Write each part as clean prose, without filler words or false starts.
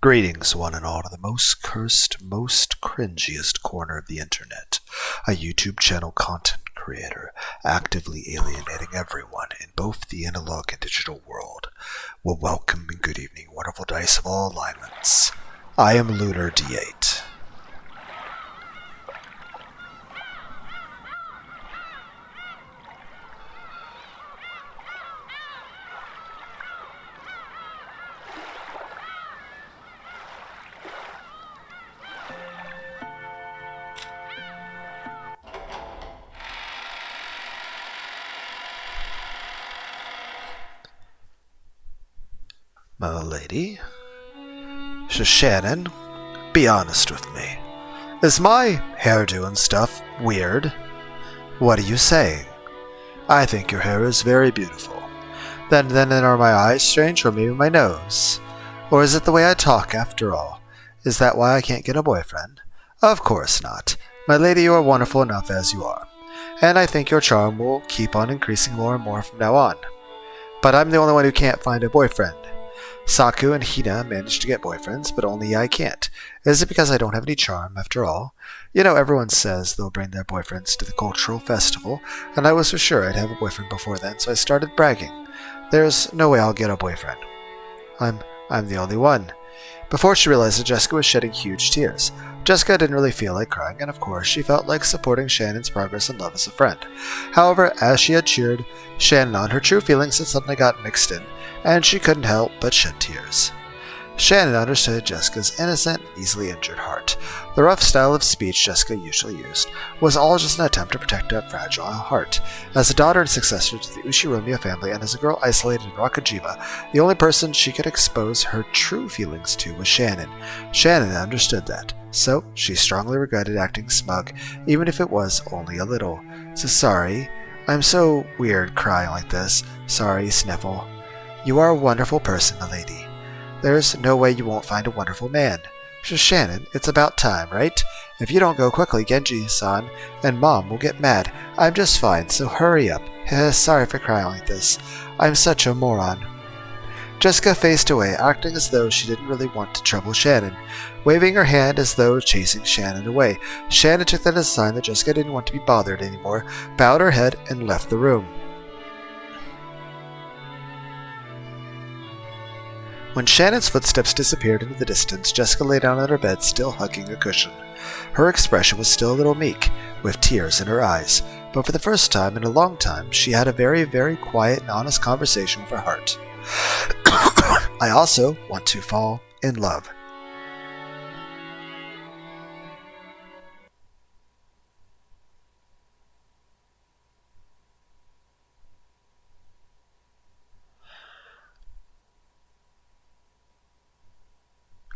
Greetings, one and all, to the most cursed, most cringiest corner of the internet. A YouTube channel content creator actively alienating everyone in both the analog and digital world. Well, welcome and good evening, wonderful dice of all alignments. I am Lunar D8. My lady? Shannon, be honest with me. Is my hairdo and stuff weird? What are you saying? I think your hair is very beautiful. Then are my eyes strange, or maybe my nose? Or is it the way I talk after all? Is that why I can't get a boyfriend? Of course not. My lady, you are wonderful enough as you are. And I think your charm will keep on increasing more and more from now on. But I'm the only one who can't find a boyfriend. Saku and Hina managed to get boyfriends, but only I can't. Is it because I don't have any charm, after all? You know, everyone says they'll bring their boyfriends to the cultural festival, and I was for sure I'd have a boyfriend before then, so I started bragging. There's no way I'll get a boyfriend. I'm the only one. Before she realized that Jessica was shedding huge tears. Jessica didn't really feel like crying, and of course she felt like supporting Shannon's progress and love as a friend. However, as she had cheered Shannon on, her true feelings had suddenly got mixed in, and she couldn't help but shed tears. Shannon understood Jessica's innocent, easily injured heart. The rough style of speech Jessica usually used was all just an attempt to protect a fragile heart. As a daughter and successor to the Ushiromiya family, and as a girl isolated in Rakajiva, the only person she could expose her true feelings to was Shannon. Shannon understood that, so she strongly regretted acting smug, even if it was only a little. So sorry. I'm so weird crying like this. Sorry, Sniffle. You are a wonderful person, milady. There's no way you won't find a wonderful man. Shannon, it's about time, right? If you don't go quickly, Genji-san and Mom will get mad. I'm just fine, so hurry up. Sorry for crying like this. I'm such a moron. Jessica faced away, acting as though she didn't really want to trouble Shannon, waving her hand as though chasing Shannon away. Shannon took that as a sign that Jessica didn't want to be bothered anymore, bowed her head, and left the room. When Shannon's footsteps disappeared into the distance, Jessica lay down on her bed, still hugging a cushion. Her expression was still a little meek, with tears in her eyes, but for the first time in a long time, she had a very, very quiet and honest conversation with her heart. I also want to fall in love.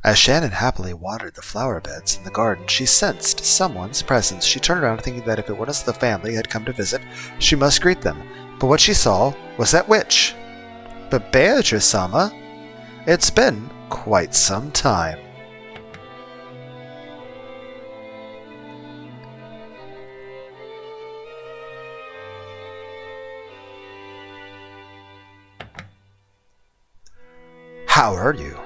As Shannon happily watered the flower beds in the garden, she sensed someone's presence. She turned around thinking that if it was the family had come to visit, she must greet them. But what she saw was that witch. But Beatrice-sama, it's been quite some time. How are you?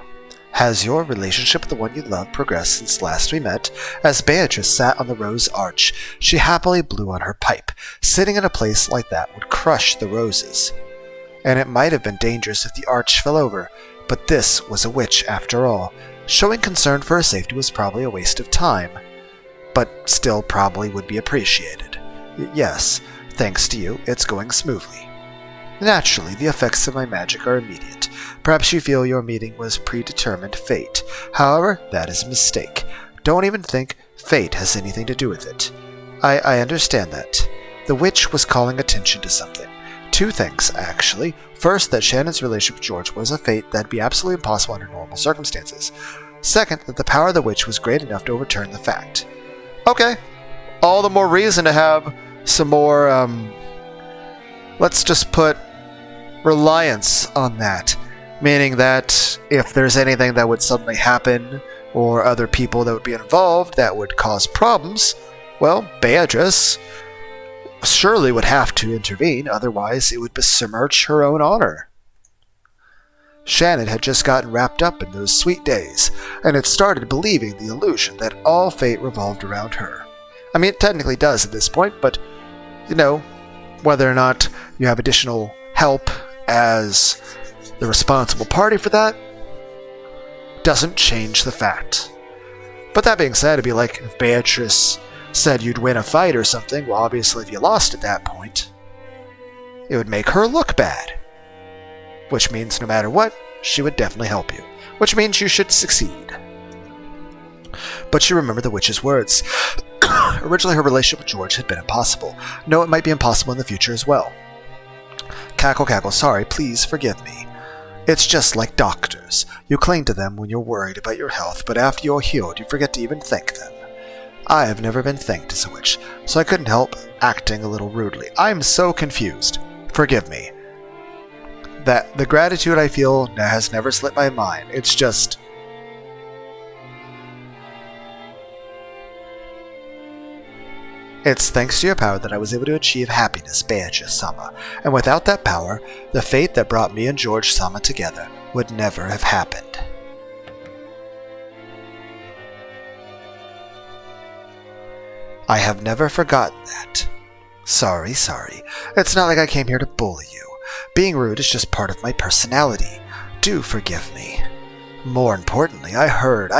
Has your relationship with the one you love progressed since last we met? As Beatrice sat on the rose arch, she happily blew on her pipe. Sitting in a place like that would crush the roses. And it might have been dangerous if the arch fell over, but this was a witch after all. Showing concern for her safety was probably a waste of time, but still probably would be appreciated. Yes, thanks to you, it's going smoothly. Naturally, the effects of my magic are immediate. Perhaps you feel your meeting was predetermined fate. However, that is a mistake. Don't even think fate has anything to do with it. I understand that. The witch was calling attention to something. Two things, actually. First, that Shannon's relationship with George was a fate that'd be absolutely impossible under normal circumstances. Second, that the power of the witch was great enough to overturn the fact. Okay, all the more reason to have some more, let's just put reliance on that. Meaning that if there's anything that would suddenly happen, or other people that would be involved that would cause problems, well, Beatrice surely would have to intervene, otherwise it would besmirch her own honor. Shannon had just gotten wrapped up in those sweet days, and had started believing the illusion that all fate revolved around her. I mean, it technically does at this point, but, whether or not you have additional help as the responsible party for that doesn't change the fact. But that being said, it'd be like if Beatrice said you'd win a fight or something, well, obviously if you lost at that point, it would make her look bad. Which means no matter what, she would definitely help you. Which means you should succeed. But she remembered the witch's words. Originally, her relationship with George had been impossible. No, it might be impossible in the future as well. Cackle, cackle, sorry, please forgive me. It's just like doctors. You cling to them when you're worried about your health, but after you're healed, you forget to even thank them. I have never been thanked as a witch, so I couldn't help acting a little rudely. I am so confused. Forgive me. That the gratitude I feel has never slipped my mind. It's just... It's thanks to your power that I was able to achieve happiness, Beatrice-sama, and without that power, the fate that brought me and George-sama together would never have happened. I have never forgotten that. Sorry. It's not like I came here to bully you. Being rude is just part of my personality. Do forgive me. More importantly, I heard.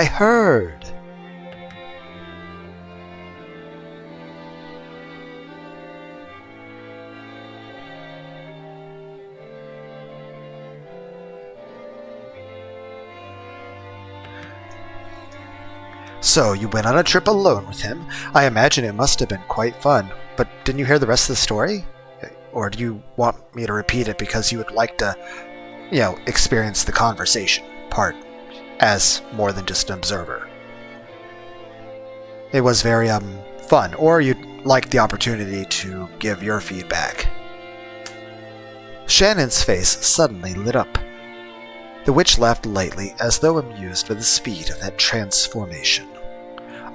So, you went on a trip alone with him. I imagine it must have been quite fun. But didn't you hear the rest of the story? Or do you want me to repeat it because you would like to, experience the conversation part as more than just an observer? It was very, fun. Or you'd like the opportunity to give your feedback. Shannon's face suddenly lit up. The witch laughed lightly, as though amused by the speed of that transformation.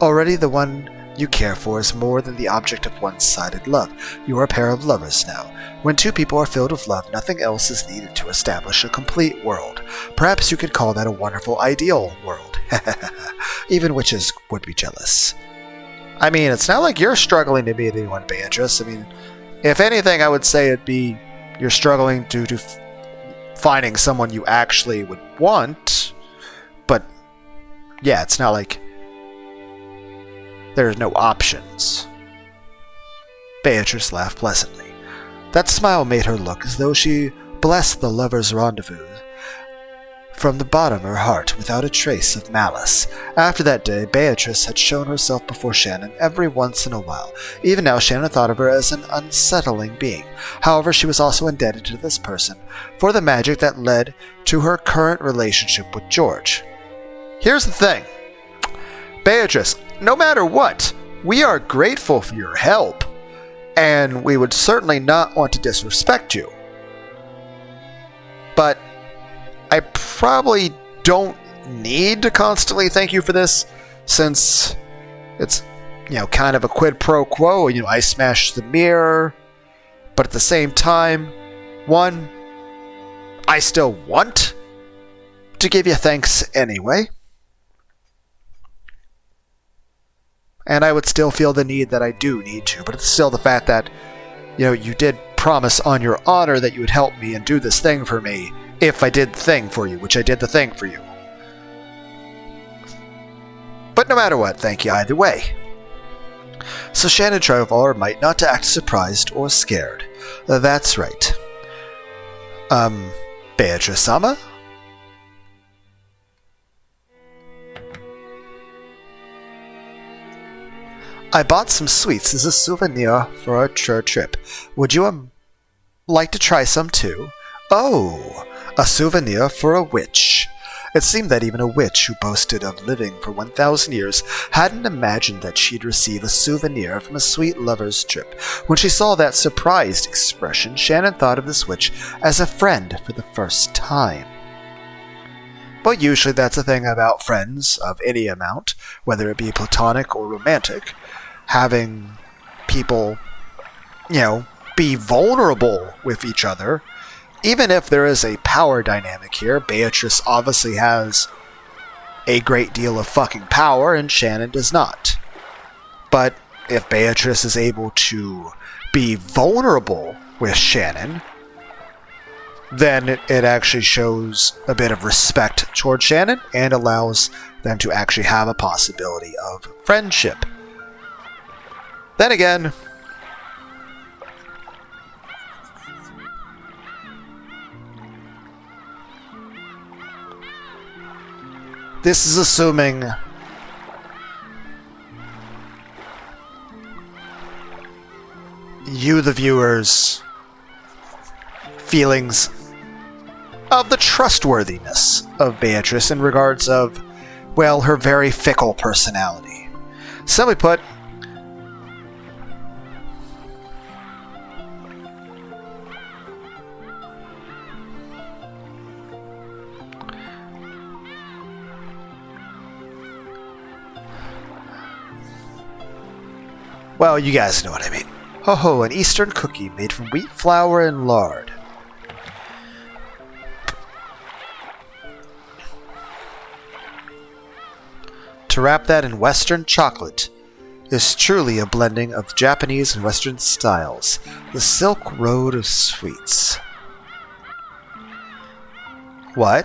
Already the one you care for is more than the object of one-sided love. You are a pair of lovers now. When two people are filled with love, nothing else is needed to establish a complete world. Perhaps you could call that a wonderful ideal world. Even witches would be jealous. I mean, it's not like you're struggling to meet anyone, Beatrice. I mean, if anything, I would say it'd be you're struggling to finding someone you actually would want. But, yeah, it's not like there's no options. Beatrice laughed pleasantly. That smile made her look as though she blessed the lovers' rendezvous from the bottom of her heart without a trace of malice. After that day, Beatrice had shown herself before Shannon every once in a while. Even now, Shannon thought of her as an unsettling being. However, she was also indebted to this person for the magic that led to her current relationship with George. Here's the thing. Beatrice, no matter what, we are grateful for your help, and we would certainly not want to disrespect you. But I probably don't need to constantly thank you for this, since it's, kind of a quid pro quo. I smashed the mirror, but at the same time, one, I still want to give you thanks anyway. And I would still feel the need that I do need to, but it's still the fact that, you did promise on your honor that you would help me and do this thing for me if I did the thing for you, which I did the thing for you. But no matter what, thank you either way. So Shannon tried with all her might not to act surprised or scared. That's right. Beatrice-sama? I bought some sweets as a souvenir for our trip. Would you, like to try some too? Oh, a souvenir for a witch. It seemed that even a witch who boasted of living for 1,000 years hadn't imagined that she'd receive a souvenir from a sweet lover's trip. When she saw that surprised expression, Shannon thought of this witch as a friend for the first time. But usually that's the thing about friends of any amount, whether it be platonic or romantic. Having people, be vulnerable with each other even if there is a power dynamic here, Beatrice obviously has a great deal of fucking power and Shannon does not. But if Beatrice is able to be vulnerable with Shannon, then it actually shows a bit of respect towards Shannon and allows them to actually have a possibility of friendship. Then again, this is assuming you, the viewers, feelings of the trustworthiness of Beatrice in regards of, well, her very fickle personality. Simply put, well, you guys know what I mean. Ho ho, an Eastern cookie made from wheat flour and lard. To wrap that in Western chocolate is truly a blending of Japanese and Western styles. The Silk Road of Sweets. What?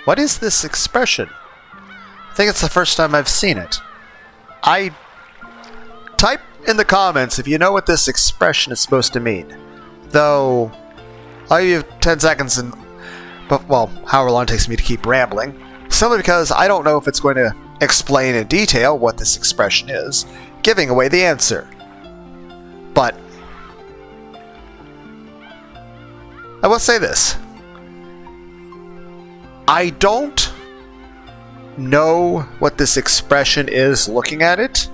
What is this expression? I think it's the first time I've seen it. Type in the comments if you know what this expression is supposed to mean. Though, I'll give you 10 seconds and, well, however long it takes me to keep rambling. Simply because I don't know if it's going to explain in detail what this expression is, giving away the answer. But, I will say this. I don't know what this expression is looking at it.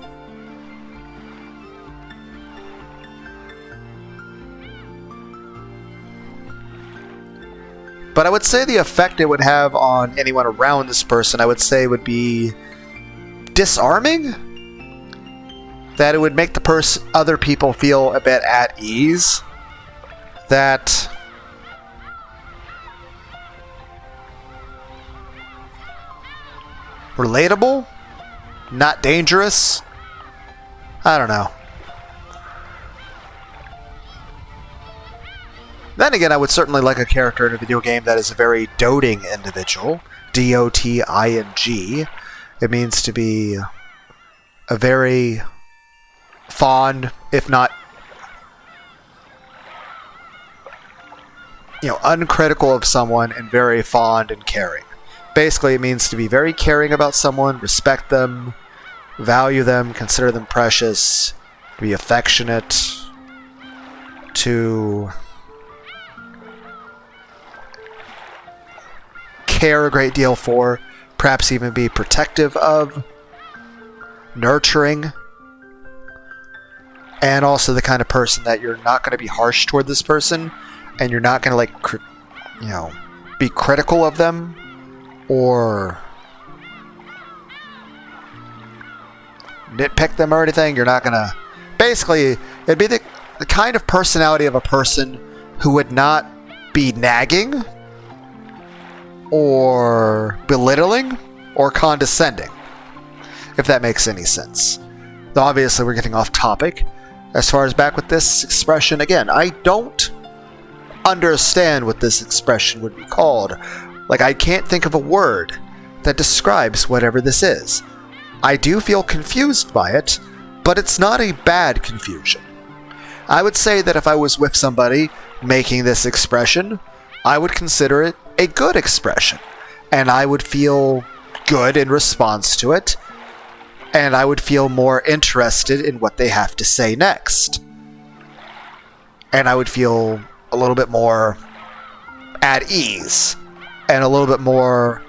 But I would say the effect it would have on anyone around this person, I would say would be disarming. That it would make the other people feel a bit at ease. That relatable, not dangerous. I don't know. Then again, I would certainly like a character in a video game that is a very doting individual. D-O-T-I-N-G. It means to be a very fond, if not, uncritical of someone and very fond and caring. Basically, it means to be very caring about someone, respect them, value them, consider them precious, be affectionate, to care a great deal for, perhaps even be protective of, nurturing, and also the kind of person that you're not going to be harsh toward this person, and you're not going to be critical of them, or nitpick them or anything. You're not going to... Basically, it'd be the kind of personality of a person who would not be nagging, or belittling, or condescending, if that makes any sense. Though obviously we're getting off topic. As far as back with this expression, again, I don't understand what this expression would be called. Like, I can't think of a word that describes whatever this is. I do feel confused by it, but it's not a bad confusion. I would say that if I was with somebody making this expression, I would consider it a good expression, and I would feel good in response to it, and I would feel more interested in what they have to say next. And I would feel a little bit more at ease, and a little bit more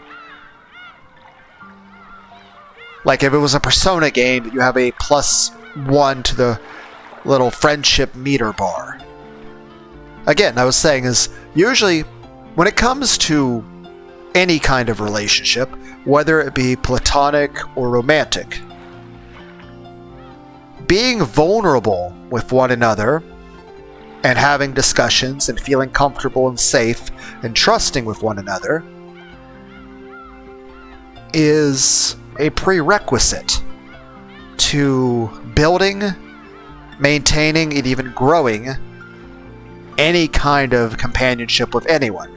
like if it was a Persona game that you have a +1 to the little friendship meter bar. Again, I was saying is usually when it comes to any kind of relationship, whether it be platonic or romantic, being vulnerable with one another and having discussions and feeling comfortable and safe and trusting with one another is a prerequisite to building, maintaining, and even growing any kind of companionship with anyone,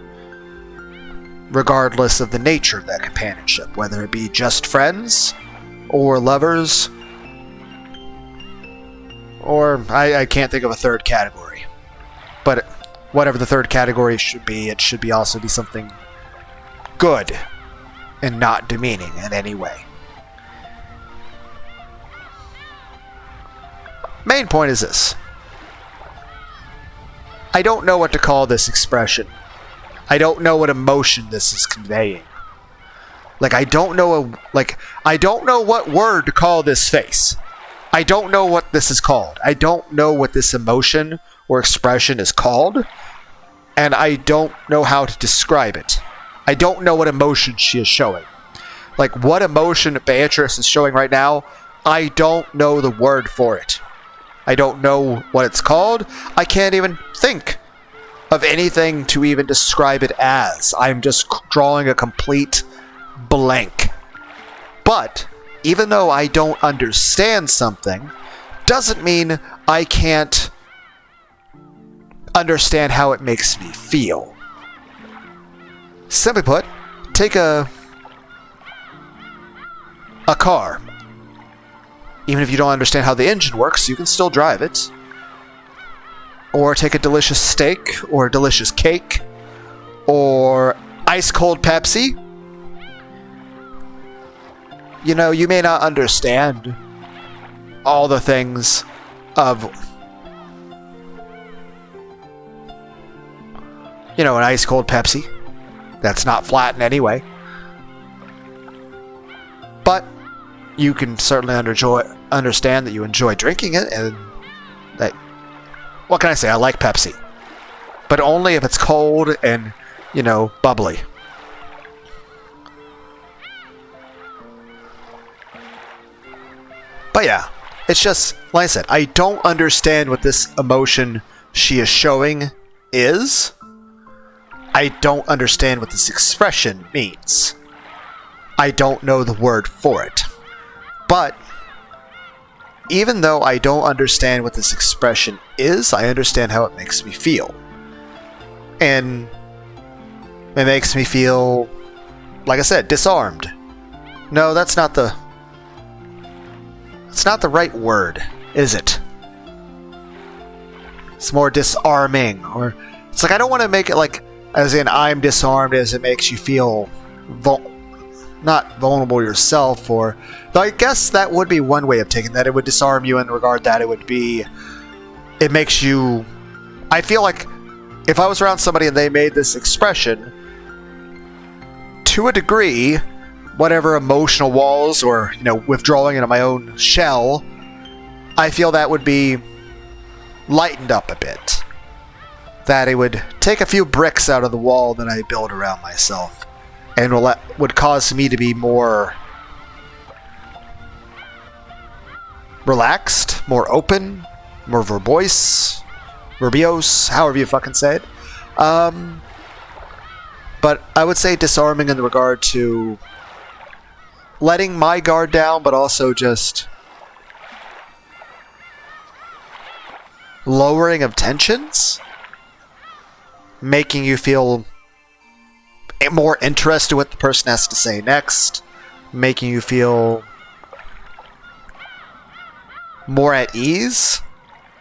regardless of the nature of that companionship, whether it be just friends or lovers, or I can't think of a third category. But whatever the third category should be, it should also be something good and not demeaning in any way. Main point is this. I don't know what to call this expression. I don't know what emotion this is conveying. I don't know what word to call this face. I don't know what this is called. I don't know what this emotion or expression is called, and I don't know how to describe it. I don't know what emotion she is showing. What emotion Beatrice is showing right now, I don't know the word for it. I don't know what it's called. I can't even think of anything to even describe it as. I'm just drawing a complete blank. But even though I don't understand something, doesn't mean I can't understand how it makes me feel. Simply put, take a car. Even if you don't understand how the engine works, you can still drive it. Or take a delicious steak, or a delicious cake, or ice-cold Pepsi. You may not understand all the things of, an ice-cold Pepsi. That's not flat in any way. But you can certainly understand that you enjoy drinking it, and that, what can I say? I like Pepsi. But only if it's cold and, bubbly. But yeah, it's just, like I said, I don't understand what this emotion she is showing is. I don't understand what this expression means. I don't know the word for it. But even though I don't understand what this expression is, I understand how it makes me feel. And it makes me feel, like I said, disarmed. No, that's not the right word, is it? It's more disarming, or it's I don't want to make it as in I'm disarmed, as it makes you feel not vulnerable yourself, or though I guess that would be one way of taking that. It would disarm you in regard that it makes you, I feel like if I was around somebody and they made this expression, to a degree, whatever emotional walls or withdrawing into my own shell, I feel that would be lightened up a bit. That it would take a few bricks out of the wall that I build around myself, and would cause me to be more relaxed, more open, more verbose, however you fucking say it. But I would say disarming in regard to letting my guard down, but also just lowering of tensions, making you feel more interested in what the person has to say next, making you feel more at ease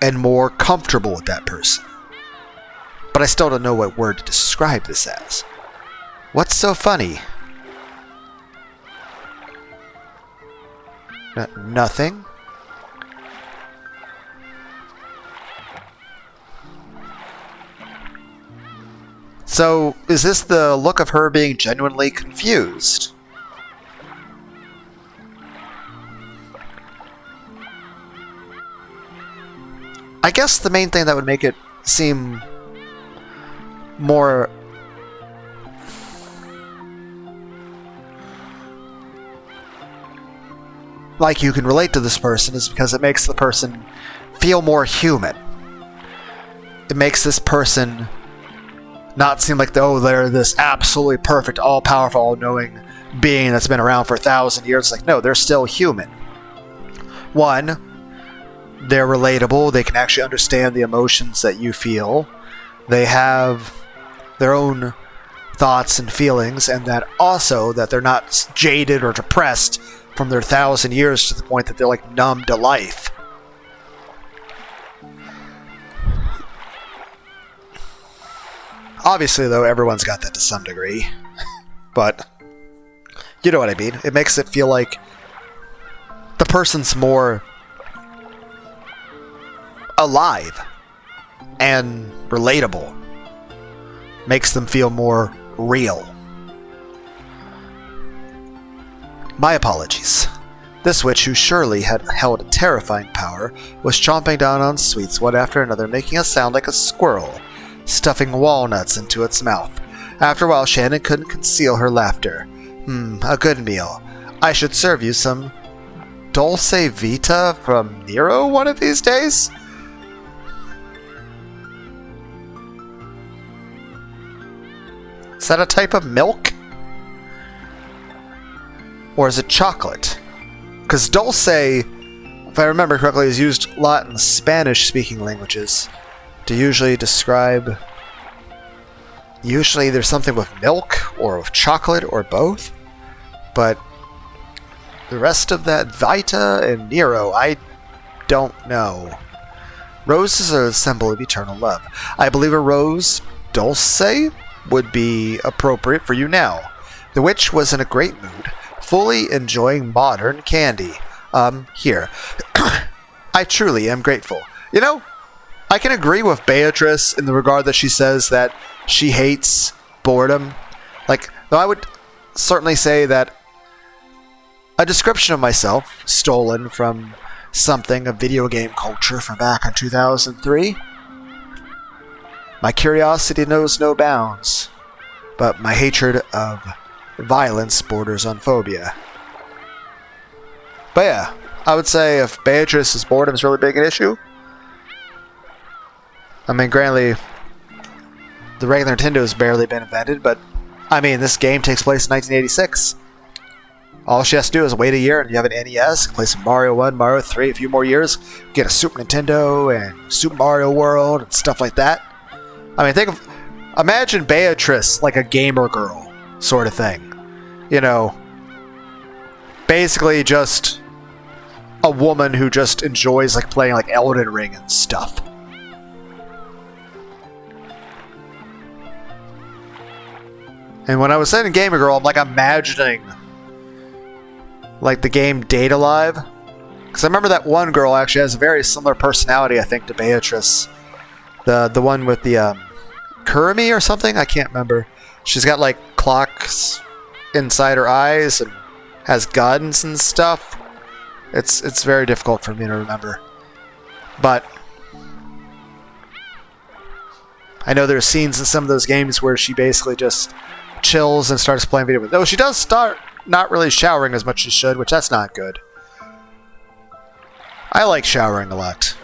and more comfortable with that person. But I still don't know what word to describe this as. What's so funny? Nothing. So, is this the look of her being genuinely confused? I guess the main thing that would make it seem more like you can relate to this person is because it makes the person feel more human. it makes this person not seem like, they're this absolutely perfect, all-powerful, all-knowing being that's been around for 1,000 years. Like, no, they're still human. One, they're relatable. They can actually understand the emotions that you feel. They have their own thoughts and feelings, and that also that they're not jaded or depressed from their 1,000 years to the point that they're like numb to life. Obviously, though, everyone's got that to some degree. But you know what I mean. It makes it feel like the person's more alive and relatable. Makes them feel more real. My apologies. This witch, who surely had held a terrifying power, was chomping down on sweets one after another, making a sound like a squirrel stuffing walnuts into its mouth. After a while, Shannon couldn't conceal her laughter. A good meal. I should serve you some dulce vita from Nero one of these days? Is that a type of milk? Or is it chocolate? Because dulce, if I remember correctly, is used a lot in Spanish-speaking languages to usually describe... Usually there's something with milk, or with chocolate, or both. But the rest of that, Vita and Nero, I don't know. Roses are a symbol of eternal love. I believe a rose, dulce, would be appropriate for you now. The witch was in a great mood, fully enjoying modern candy. Here. I truly am grateful. You know, I can agree with Beatrice in the regard that she says that she hates boredom. Like, though I would certainly say that a description of myself, stolen from something, a video game culture from back in 2003. My curiosity knows no bounds, but my hatred of violence borders on phobia. But yeah, I would say if Beatrice's boredom is really big an issue, I mean, granted, the regular Nintendo has barely been invented, but I mean, this game takes place in 1986. All she has to do is wait a year and you have an NES, play some Mario 1, Mario 3, a few more years, get a Super Nintendo and Super Mario World and stuff like that. I mean, imagine Beatrice like a gamer girl sort of thing. You know, basically just a woman who just enjoys like playing like Elden Ring and stuff. And when I was saying gamer girl, I'm like imagining like the game Data Live. Because I remember that one girl actually has a very similar personality, I think, to Beatrice. The one with the Kurumi or something? I can't remember. She's got like clocks inside her eyes and has guns and stuff. It's very difficult for me to remember. But I know there's scenes in some of those games where she basically just chills and starts playing video games. Though she does start not really showering as much as she should, which that's not good. I like showering a lot.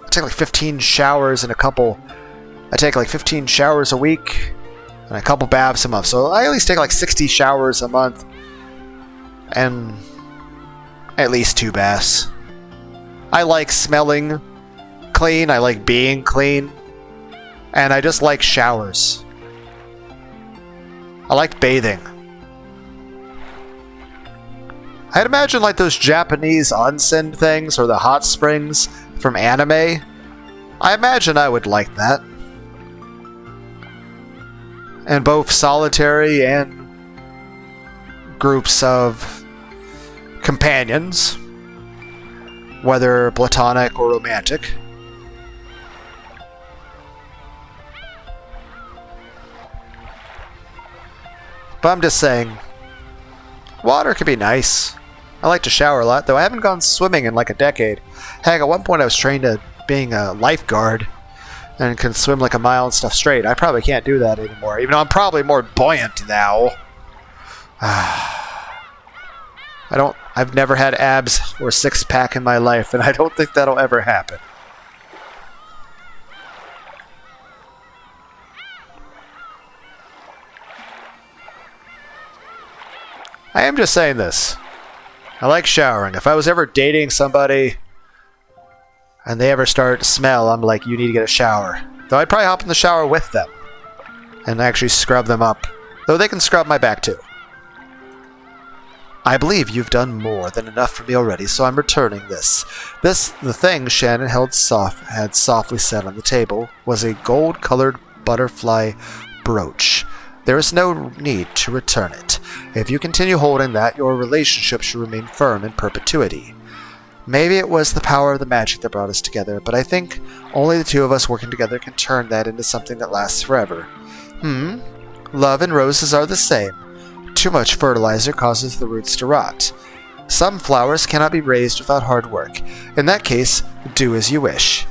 I take like 15 showers in a couple... I take like 15 showers a week and a couple baths a month. So I at least take like 60 showers a month and at least 2 baths. I like smelling clean. I like being clean. And I just like showers. I like bathing. I'd imagine like those Japanese onsen things or the hot springs from anime. I imagine I would like that. And both solitary and groups of companions, whether platonic or romantic. But I'm just saying, water can be nice. I like to shower a lot, though I haven't gone swimming in like a decade. Heck, at one point I was trained at being a lifeguard and can swim like a mile and stuff straight. I probably can't do that anymore, even though I'm probably more buoyant now. I've never had abs or six-pack in my life, and I don't think that'll ever happen. I am just saying this. I like showering. If I was ever dating somebody and they ever start to smell, I'm like, you need to get a shower. Though I'd probably hop in the shower with them and actually scrub them up. Though they can scrub my back too. I believe you've done more than enough for me already, so I'm returning this. The thing Shannon had softly set on the table, was a gold-colored butterfly brooch. There is no need to return it. If you continue holding that, your relationship should remain firm in perpetuity. Maybe it was the power of the magic that brought us together, but I think only the two of us working together can turn that into something that lasts forever. Love and roses are the same. Too much fertilizer causes the roots to rot. Some flowers cannot be raised without hard work. In that case, do as you wish.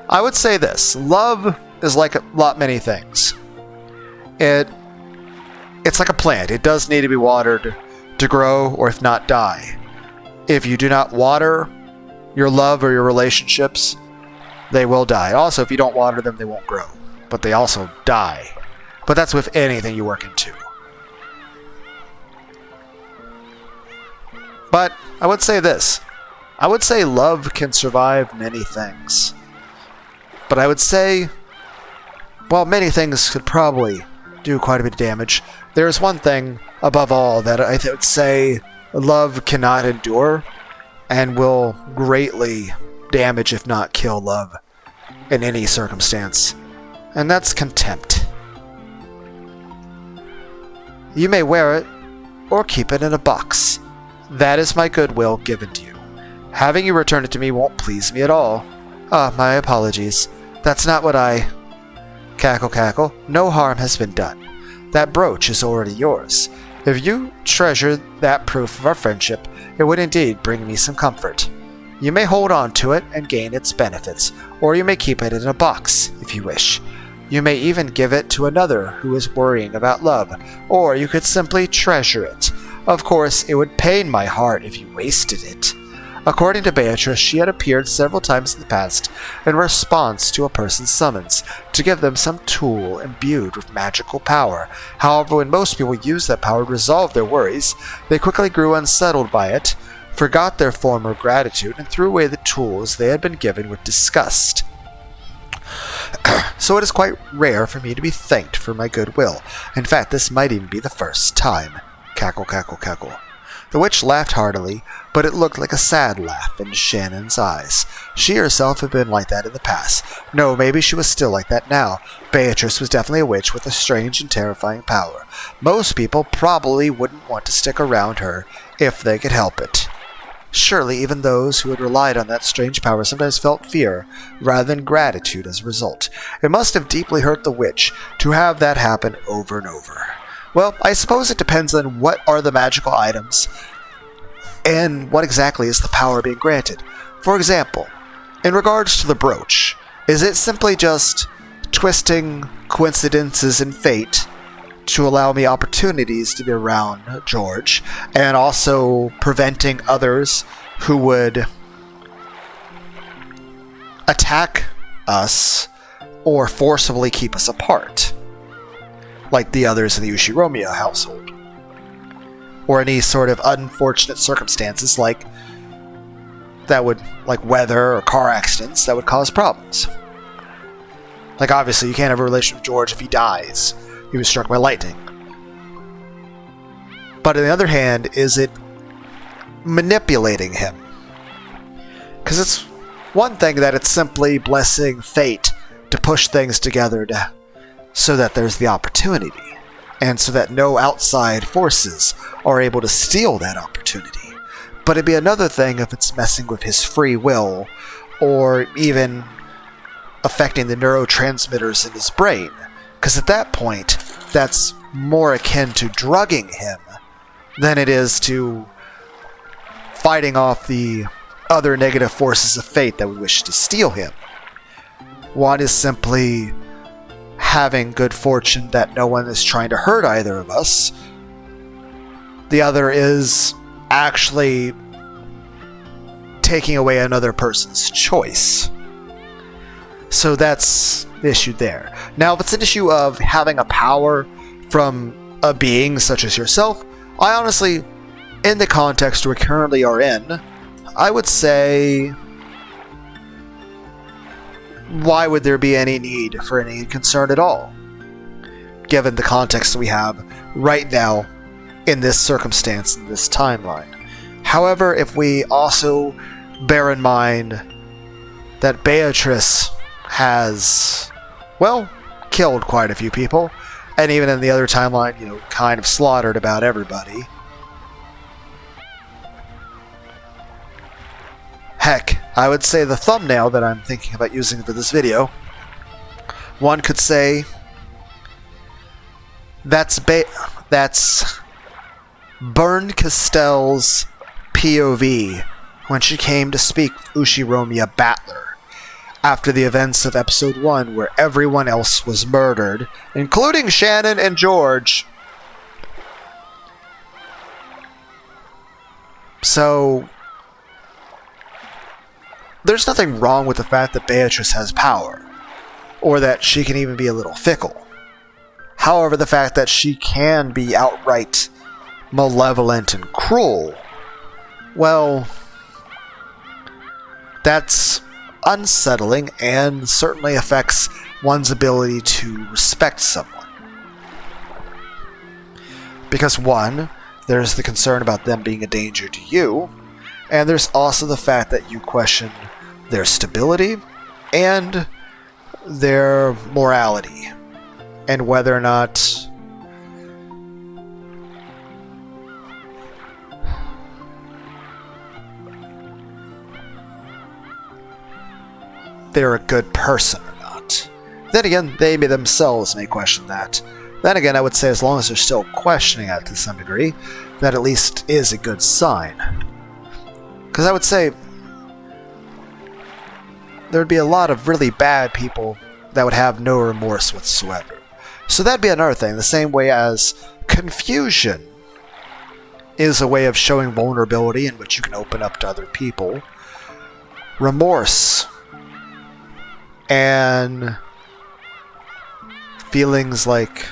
I would say this. Love is like many things. It's like a plant. It does need to be watered to grow, or if not, die. If you do not water your love or your relationships, they will die. Also, if you don't water them, they won't grow. But they also die. But that's with anything you work into. But I would say this. I would say love can survive many things. But I would say, well, many things could probably do quite a bit of damage. There's one thing, above all, that I would say love cannot endure and will greatly damage, if not kill, love in any circumstance. And that's contempt. You may wear it, or keep it in a box. That is my goodwill given to you. Having you return it to me won't please me at all. My apologies. That's not what I... Cackle, cackle. No harm has been done. That brooch is already yours. If you treasure that proof of our friendship, it would indeed bring me some comfort. You may hold on to it and gain its benefits, or you may keep it in a box, if you wish. You may even give it to another who is worrying about love, or you could simply treasure it. Of course, it would pain my heart if you wasted it. According to Beatrice, she had appeared several times in the past in response to a person's summons, to give them some tool imbued with magical power. However, when most people used that power to resolve their worries, they quickly grew unsettled by it, forgot their former gratitude, and threw away the tools they had been given with disgust. So it is quite rare for me to be thanked for my goodwill. In fact, this might even be the first time. Cackle, cackle, cackle. The witch laughed heartily, but it looked like a sad laugh in Shannon's eyes. She herself had been like that in the past. No, maybe she was still like that now. Beatrice was definitely a witch with a strange and terrifying power. Most people probably wouldn't want to stick around her if they could help it. Surely even those who had relied on that strange power sometimes felt fear rather than gratitude as a result. It must have deeply hurt the witch to have that happen over and over. Well, I suppose it depends on what are the magical items and what exactly is the power being granted. For example, in regards to the brooch, is it simply just twisting coincidences and fate to allow me opportunities to be around George, and also preventing others who would attack us or forcibly keep us apart, like the others in the Ushiromia household, or any sort of unfortunate circumstances like weather or car accidents that would cause problems. Like, obviously you can't have a relationship with George if he dies. He was struck by lightning. But on the other hand, is it manipulating him? Because it's one thing that it's simply blessing fate to push things together so that there's the opportunity, and so that no outside forces are able to steal that opportunity. But it'd be another thing if it's messing with his free will, or even affecting the neurotransmitters in his brain. Because at that point, that's more akin to drugging him than it is to fighting off the other negative forces of fate that would wish to steal him. One is simply having good fortune that no one is trying to hurt either of us. The other is actually taking away another person's choice. So that's the issue there. Now, if it's an issue of having a power from a being such as yourself, I honestly, in the context we currently are in, I would say, why would there be any need for any concern at all, given the context we have right now in this circumstance, in this timeline. However, if we also bear in mind that Beatrice has, well, killed quite a few people, and even in the other timeline, kind of slaughtered about everybody. Heck, I would say the thumbnail that I'm thinking about using for this video, one could say, that's Bern Castell's POV when she came to speak with Ushiromiya Battler after the events of episode 1 where everyone else was murdered, including Shannon and George. So, there's nothing wrong with the fact that Beatrice has power, or that she can even be a little fickle. However, the fact that she can be outright malevolent and cruel, well, that's unsettling and certainly affects one's ability to respect someone. Because one, there's the concern about them being a danger to you, and there's also the fact that you question their stability and their morality, and whether or not they're a good person or not. Then again, they themselves may question that. Then again, I would say as long as they're still questioning it to some degree, that at least is a good sign. Because I would say there would be a lot of really bad people that would have no remorse whatsoever. So that'd be another thing, the same way as confusion is a way of showing vulnerability in which you can open up to other people. Remorse and feelings like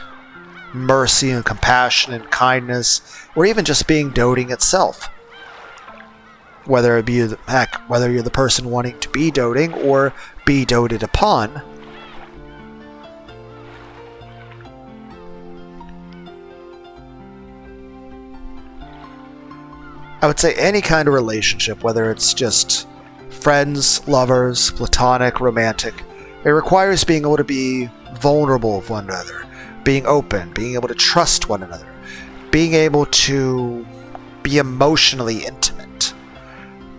mercy and compassion and kindness, or even just being doting itself. Whether it be, whether you're the person wanting to be doting or be doted upon. I would say any kind of relationship, whether it's just friends, lovers, platonic, romantic, it requires being able to be vulnerable with one another, being open, being able to trust one another, being able to be emotionally intimate,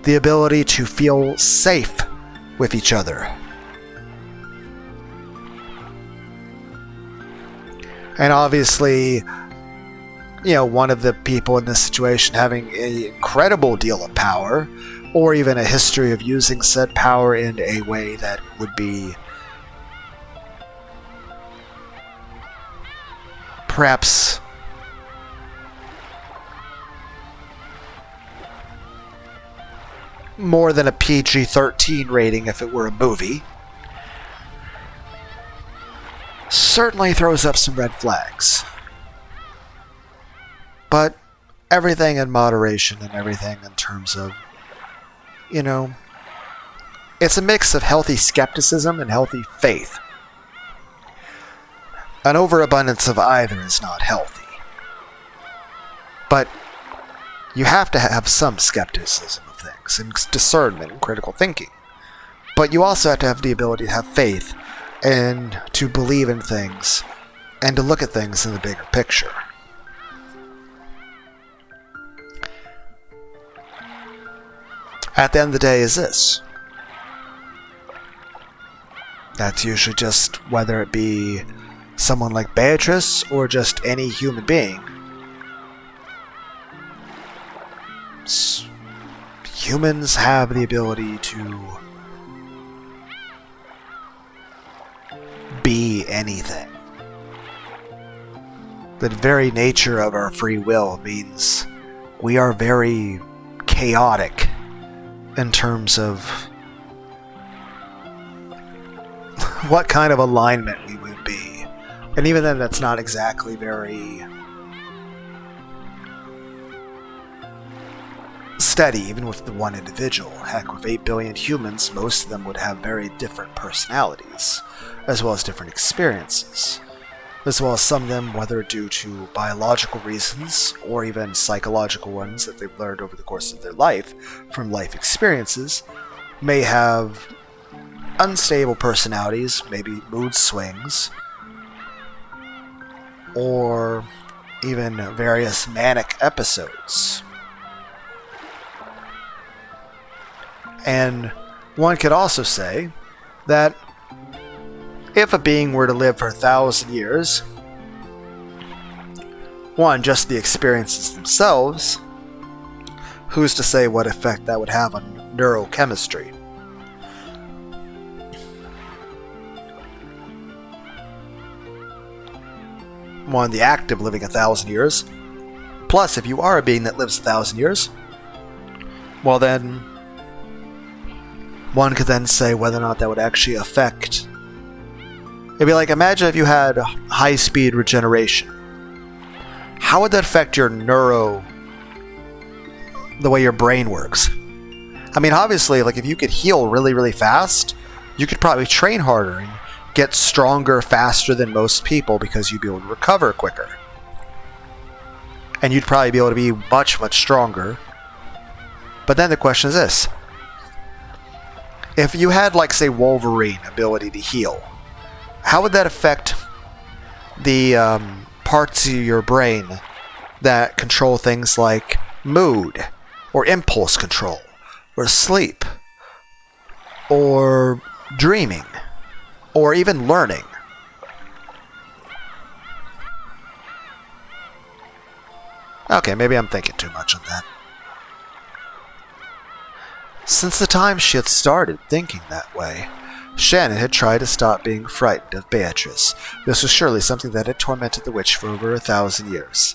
the ability to feel safe with each other. And obviously, one of the people in this situation having an incredible deal of power, or even a history of using said power in a way that would be perhaps more than a PG-13 rating if it were a movie, certainly throws up some red flags. But everything in moderation and everything in terms of, it's a mix of healthy skepticism and healthy faith. An overabundance of either is not healthy. But you have to have some skepticism of things, and discernment and critical thinking. But you also have to have the ability to have faith and to believe in things and to look at things in the bigger picture. At the end of the day is this. That's usually just whether it be someone like Beatrice or just any human being. Humans have the ability to be anything. The very nature of our free will means we are very chaotic in terms of what kind of alignment we would be. And even then, that's not exactly very steady, even with the one individual. Heck, with 8 billion humans, most of them would have very different personalities, as well as different experiences, as well as some of them, whether due to biological reasons or even psychological ones that they've learned over the course of their life from life experiences, may have unstable personalities, maybe mood swings, or even various manic episodes. And one could also say that if a being were to live for 1,000 years, one, just the experiences themselves, who's to say what effect that would have on neurochemistry? One, the act of living 1,000 years. Plus, if you are a being that lives 1,000 years, well then, one could then say whether or not that would actually affect. It'd be like, imagine if you had high-speed regeneration. How would that affect your the way your brain works? I mean, obviously, like if you could heal really, really fast, you could probably train harder and get stronger faster than most people because you'd be able to recover quicker. And you'd probably be able to be much, much stronger. But then the question is this. If you had, like, say, Wolverine ability to heal, how would that affect the parts of your brain that control things like mood, or impulse control, or sleep, or dreaming, or even learning? Okay, maybe I'm thinking too much on that. Since the time she had started thinking that way, Shannon had tried to stop being frightened of Beatrice. This was surely something that had tormented the witch for over 1,000 years.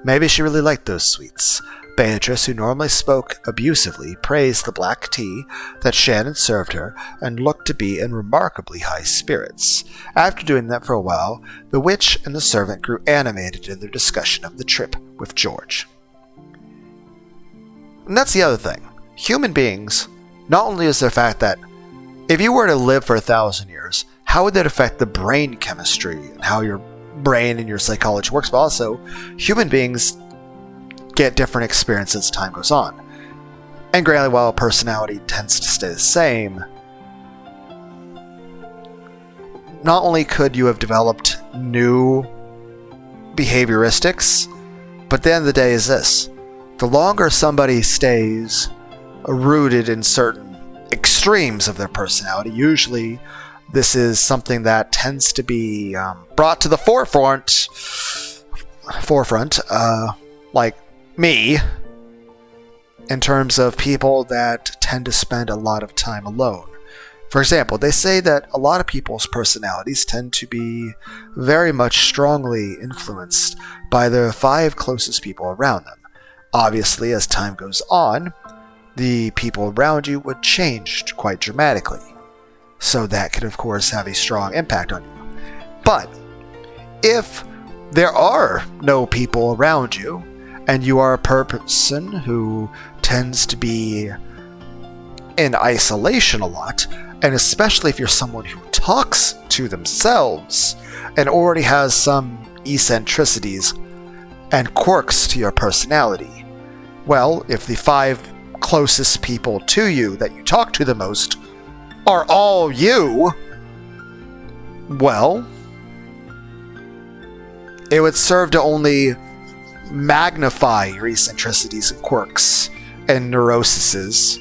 Maybe she really liked those sweets. Beatrice, who normally spoke abusively, praised the black tea that Shannon served her and looked to be in remarkably high spirits. After doing that for a while, the witch and the servant grew animated in their discussion of the trip with George. And that's the other thing. Human beings, not only is the fact that if you were to live for 1,000 years, how would that affect the brain chemistry and how your brain and your psychology works, but also human beings get different experiences as time goes on. And granted, while personality tends to stay the same, not only could you have developed new behavioristics, but at the end of the day is this. The longer somebody stays rooted in certain extremes of their personality, usually this is something that tends to be brought to the forefront, like me, in terms of people that tend to spend a lot of time alone. For example, they say that a lot of people's personalities tend to be very much strongly influenced by the 5 closest people around them. Obviously, as time goes on, the people around you would change quite dramatically. So that could, of course, have a strong impact on you. But if there are no people around you, and you are a person who tends to be in isolation a lot, and especially if you're someone who talks to themselves and already has some eccentricities and quirks to your personality, well, if the 5 closest people to you that you talk to the most are all you, well, it would serve to only magnify your eccentricities and quirks and neuroses.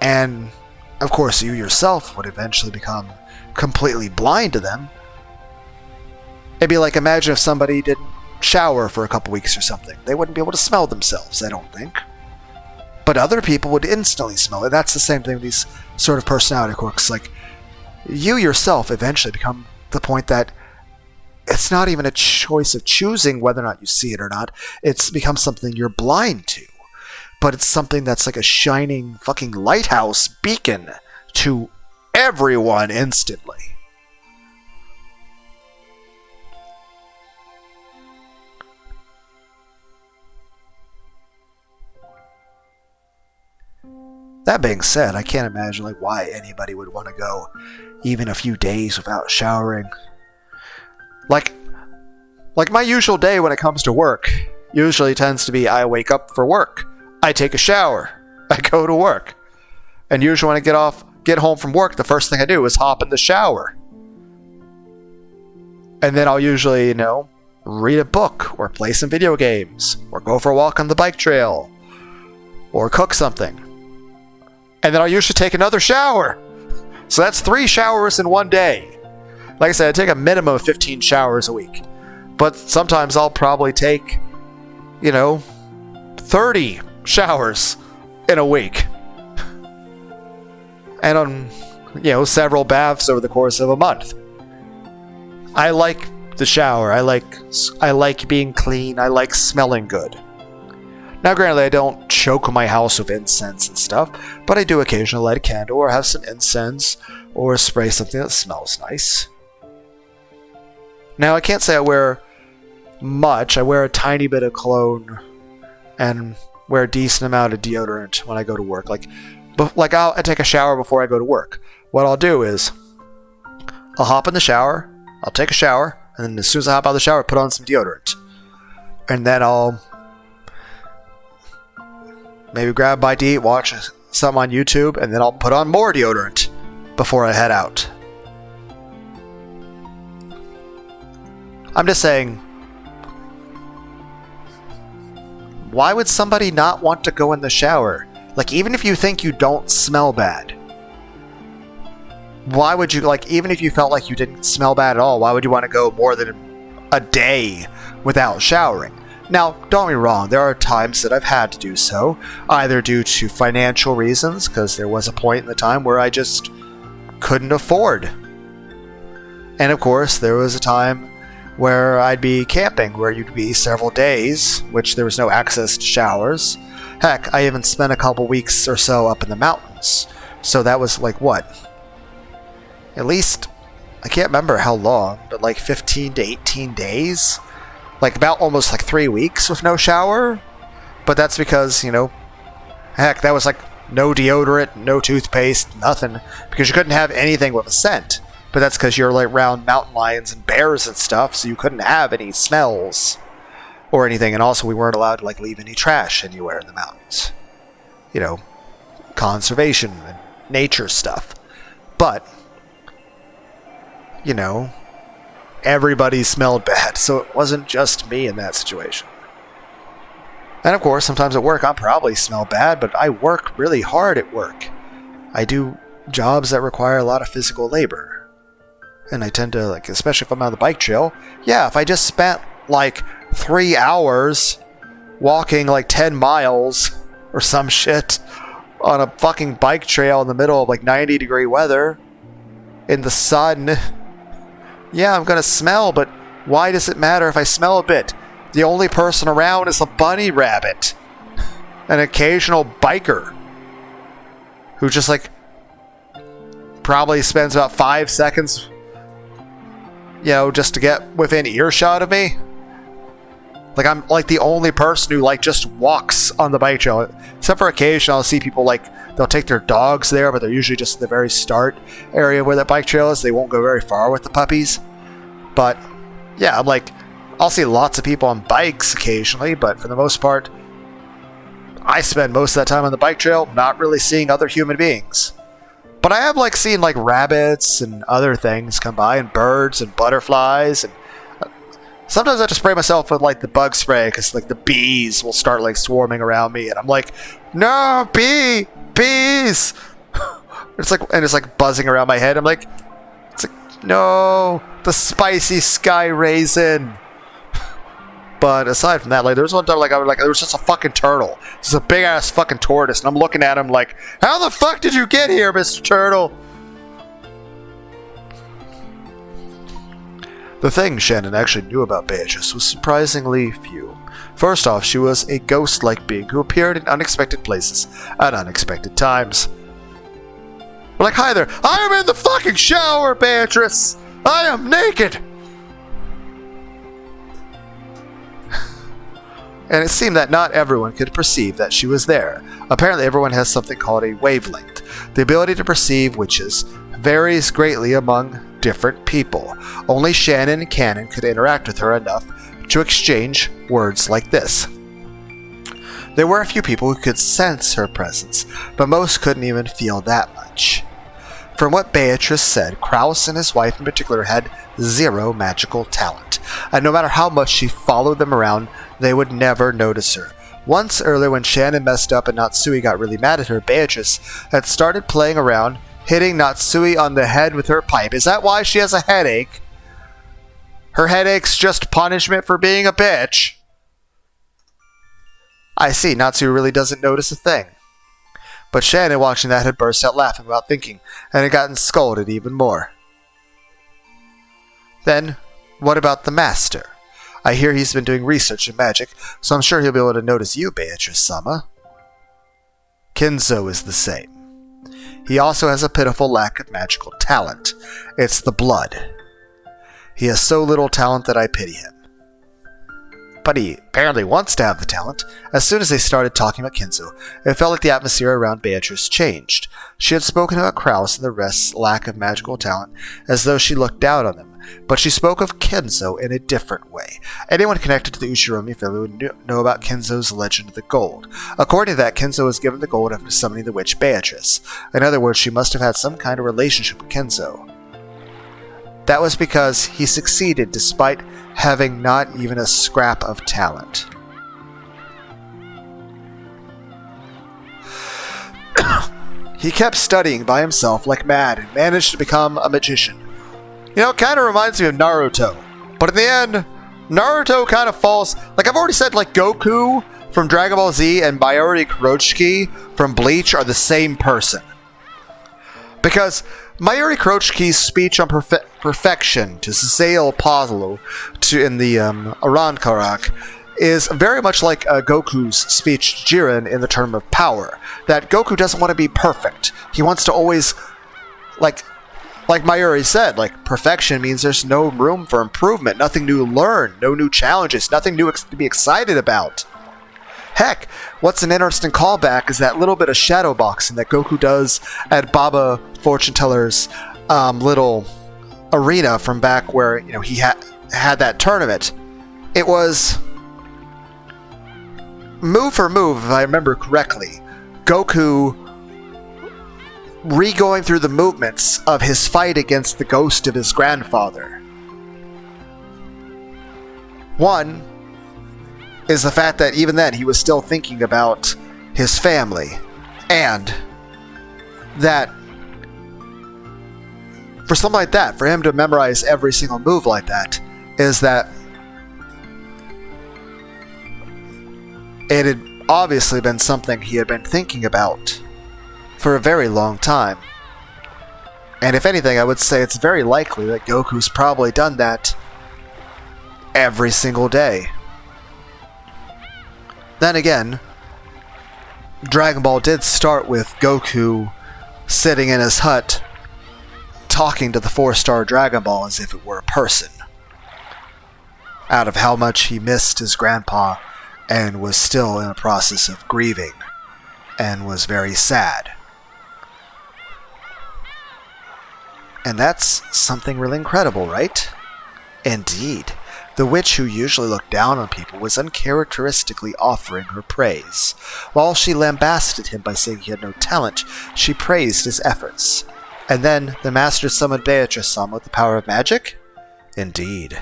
And, of course, you yourself would eventually become completely blind to them. It'd be like, imagine if somebody didn't shower for a couple weeks or something. They wouldn't be able to smell themselves, I don't think. But other people would instantly smell it. That's the same thing with these sort of personality quirks. Like, you yourself eventually become the point that it's not even a choice of choosing whether or not you see it or not. It's become something you're blind to. But it's something that's like a shining fucking lighthouse beacon to everyone instantly. That being said, I can't imagine like why anybody would want to go even a few days without showering. Like my usual day when it comes to work usually tends to be I wake up for work, I take a shower, I go to work. And usually when I get home from work, the first thing I do is hop in the shower. And then I'll usually, read a book or play some video games or go for a walk on the bike trail or cook something. And then I'll usually take another shower. So that's 3 showers in one day. Like I said, I take a minimum of 15 showers a week. But sometimes I'll probably take, 30 showers in a week. And on, several baths over the course of a month. I like the shower. I like being clean. I like smelling good. Now, granted, I don't choke my house with incense and stuff, but I do occasionally light a candle or have some incense or spray something that smells nice. Now, I can't say I wear much. I wear a tiny bit of cologne and wear a decent amount of deodorant when I go to work. I take a shower before I go to work. What I'll do is I'll hop in the shower, I'll take a shower, and then as soon as I hop out of the shower, put on some deodorant. And then I'll maybe grab a bite to eat, watch something on YouTube, and then I'll put on more deodorant before I head out. I'm just saying, why would somebody not want to go in the shower? Like, even if you think you don't smell bad, why would you, even if you felt like you didn't smell bad at all, why would you want to go more than a day without showering? Now, don't get me wrong, there are times that I've had to do so, either due to financial reasons, because there was a point in the time where I just couldn't afford. And of course, there was a time where I'd be camping, where you'd be several days, which there was no access to showers. Heck, I even spent a couple weeks or so up in the mountains. So that was at least, I can't remember how long, but 15 to 18 days? About almost 3 weeks with no shower? But that's because, heck, that was no deodorant, no toothpaste, nothing. Because you couldn't have anything with a scent. But that's because you're around mountain lions and bears and stuff, so you couldn't have any smells or anything. And also we weren't allowed to leave any trash anywhere in the mountains. Conservation and nature stuff. But everybody smelled bad, so it wasn't just me in that situation. And of course, sometimes at work, I probably smell bad, but I work really hard at work. I do jobs that require a lot of physical labor. And I tend to, especially if I'm on the bike trail, if I just spent 3 hours walking 10 miles or some shit on a fucking bike trail in the middle of 90-degree weather in the sun, I'm gonna smell, but why does it matter if I smell a bit? The only person around is a bunny rabbit. An occasional biker who just probably spends about 5 seconds, just to get within earshot of me. I'm the only person who just walks on the bike trail. Except for occasion I'll see people they'll take their dogs there, but they're usually just at the very start area where that bike trail is. They won't go very far with the puppies. But I'm I'll see lots of people on bikes occasionally, but for the most part I spend most of that time on the bike trail not really seeing other human beings. But I have seen rabbits and other things come by, and birds and butterflies, and sometimes I have to spray myself with the bug spray because the bees will start swarming around me, and I'm no, bees. It's buzzing around my head. I'm no, the spicy sky raisin. But aside from that, there was one time there was just a fucking turtle. Just a big ass fucking tortoise, and I'm looking at him how the fuck did you get here, Mr. Turtle? The thing Shannon actually knew about Beatrice was surprisingly few. First off, she was a ghost-like being who appeared in unexpected places at unexpected times. We're hi there, I am in the fucking shower, Beatrice! I am naked! and it seemed that not everyone could perceive that she was there. Apparently everyone has something called a wavelength. The ability to perceive witches varies greatly among different people. Only Shannon and Cannon could interact with her enough to exchange words like this. There were a few people who could sense her presence, but most couldn't even feel that much. From what Beatrice said, Kraus and his wife in particular had zero magical talent, and no matter how much she followed them around, they would never notice her. Once earlier when Shannon messed up and Natsui got really mad at her, Beatrice had started playing around, hitting Natsui on the head with her pipe. Is that why she has a headache? Her headache's just punishment for being a bitch. I see, Natsui really doesn't notice a thing. But Shannon, watching that, had burst out laughing without thinking, and had gotten scolded even more. Then, what about the master? I hear he's been doing research in magic, so I'm sure he'll be able to notice you, Beatrice-sama. Kinzo is the same. He also has a pitiful lack of magical talent. It's the blood. He has so little talent that I pity him. But he apparently wants to have the talent. As soon as they started talking about Kinzo, it felt like the atmosphere around Beatrice changed. She had spoken about Kraus and the rest's lack of magical talent as though she looked down on them, but she spoke of Kinzo in a different way. Anyone connected to the Ushiromi family would know about Kinzo's legend of the gold. According to that, Kinzo was given the gold after summoning the witch Beatrice. In other words, she must have had some kind of relationship with Kinzo. That was because he succeeded despite having not even a scrap of talent. He kept studying by himself like mad and managed to become a magician. You know, it kind of reminds me of Naruto. But in the end, Naruto kind of falls... Like I've already said, like Goku from Dragon Ball Z and Mayuri Kurochiki from Bleach are the same person. Because Mayuri Kurochiki's speech on perfection to Saseo Pazlo in the Arankarak is very much like Goku's speech to Jiren in the term of power. That Goku doesn't want to be perfect. He wants to always, like Mayuri said, like perfection means there's no room for improvement, nothing new to learn, no new challenges, nothing new to be excited about. Heck, what's an interesting callback is that little bit of shadow boxing that Goku does at Baba Fortune Teller's little arena from back where he had that tournament. It was move for move, if I remember correctly, Goku re-going through the movements of his fight against the ghost of his grandfather. One is the fact that even then he was still thinking about his family, and that for something like that, for him to memorize every single move like that, is that it had obviously been something he had been thinking about for a very long time. And if anything, I would say it's very likely that Goku's probably done that every single day. Then again, Dragon Ball did start with Goku sitting in his hut talking to the 4-star Dragon Ball as if it were a person, out of how much he missed his grandpa and was still in a process of grieving and was very sad. And that's something really incredible, right? Indeed. The witch who usually looked down on people was uncharacteristically offering her praise. While she lambasted him by saying he had no talent, she praised his efforts. And then the master summoned Beatrice-sama with the power of magic? Indeed.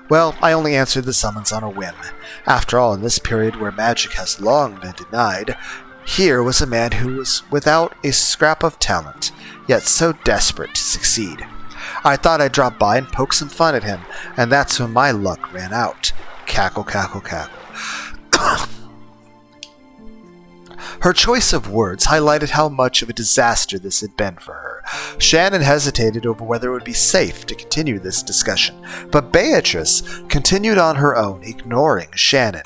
Well, I only answered the summons on a whim. After all, in this period where magic has long been denied, here was a man who was without a scrap of talent, yet so desperate to succeed. I thought I'd drop by and poke some fun at him, and that's when my luck ran out. Cackle, cackle, cackle. Her choice of words highlighted how much of a disaster this had been for her. Shannon hesitated over whether it would be safe to continue this discussion, but Beatrice continued on her own, ignoring Shannon.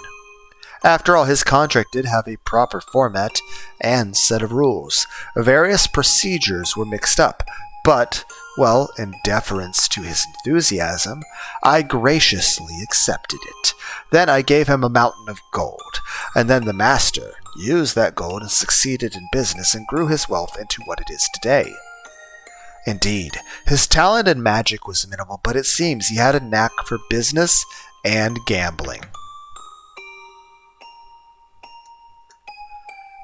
After all, his contract did have a proper format and set of rules. Various procedures were mixed up, but, well, in deference to his enthusiasm, I graciously accepted it. Then I gave him a mountain of gold, and then the master used that gold and succeeded in business and grew his wealth into what it is today. Indeed, his talent in magic was minimal, but it seems he had a knack for business and gambling.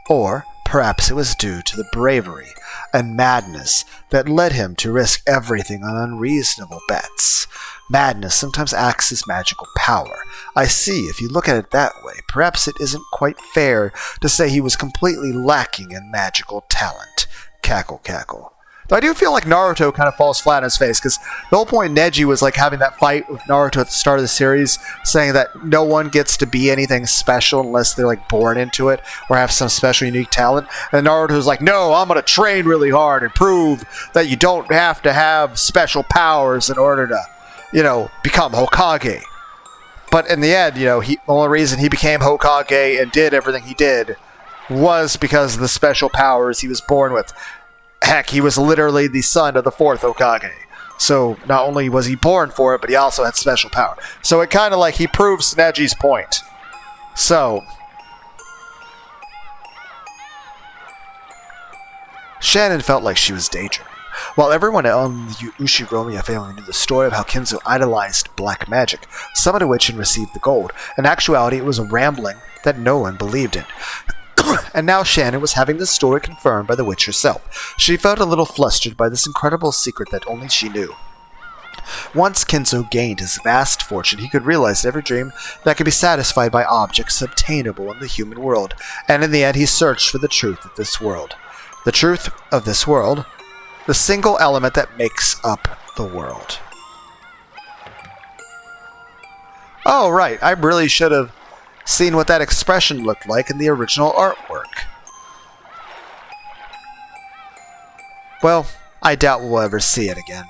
Or perhaps it was due to the bravery and madness that led him to risk everything on unreasonable bets. Madness sometimes acts as magical power. I see, if you look at it that way, perhaps it isn't quite fair to say he was completely lacking in magical talent. Cackle, cackle. Though I do feel like Naruto kind of falls flat on his face, because the whole point Neji was like having that fight with Naruto at the start of the series, saying that no one gets to be anything special unless they're like born into it or have some special unique talent. And Naruto's like, no, I'm going to train really hard and prove that you don't have to have special powers in order to, become Hokage. But in the end, the only reason he became Hokage and did everything he did was because of the special powers he was born with. Heck, he was literally the son of the 4th Hokage. So not only was he born for it, but he also had special power. So it kind of like he proves Neji's point. So Shannon felt like she was daydreaming. While everyone on the Ushigoromiya family knew the story of how Kinzo idolized black magic, summoned a witch and received the gold, in actuality it was a rambling that no one believed in. And now Shannon was having this story confirmed by the witch herself. She felt a little flustered by this incredible secret that only she knew. Once Kinzo gained his vast fortune, he could realize every dream that could be satisfied by objects obtainable in the human world, and in the end he searched for the truth of this world. The truth of this world, the single element that makes up the world. Oh, right, I really should have seen what that expression looked like in the original artwork. Well, I doubt we'll ever see it again.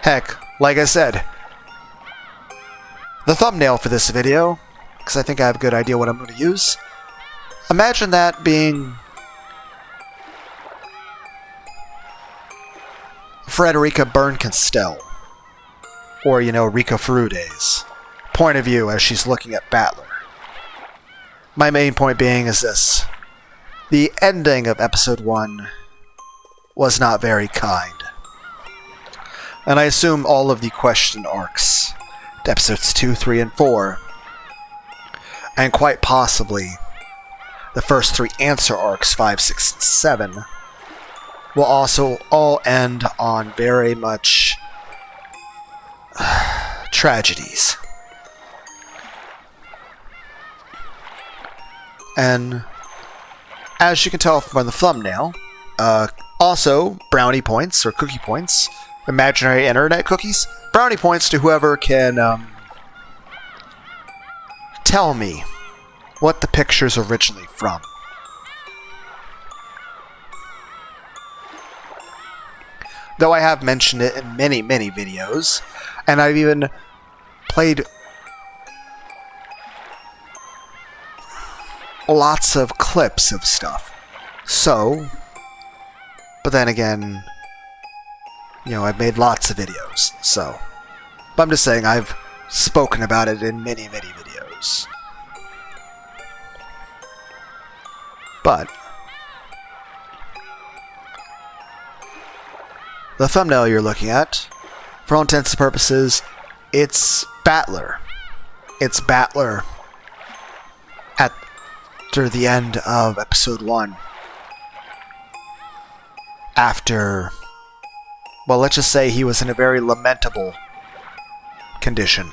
Heck, like I said, the thumbnail for this video, because I think I have a good idea what I'm going to use, imagine that being Frederica Berncastel. Or, Rika Furude's point of view as she's looking at Battler. My main point being is this. The ending of episode 1 was not very kind. And I assume all of the question arcs, episodes 2, 3, and 4, and quite possibly the first 3 answer arcs, 5, 6, and 7, will also all end on very much tragedies. And as you can tell from the thumbnail, also brownie points or cookie points, imaginary internet cookies, brownie points to whoever can tell me what the picture's originally from. Though I have mentioned it in many, many videos, and I've even played lots of clips of stuff. So, but then again, I've made lots of videos, so. But I'm just saying I've spoken about it in many, many videos. But the thumbnail you're looking at, for all intents and purposes, it's Battler. It's Battler after the end of episode 1. After, well, let's just say he was in a very lamentable condition.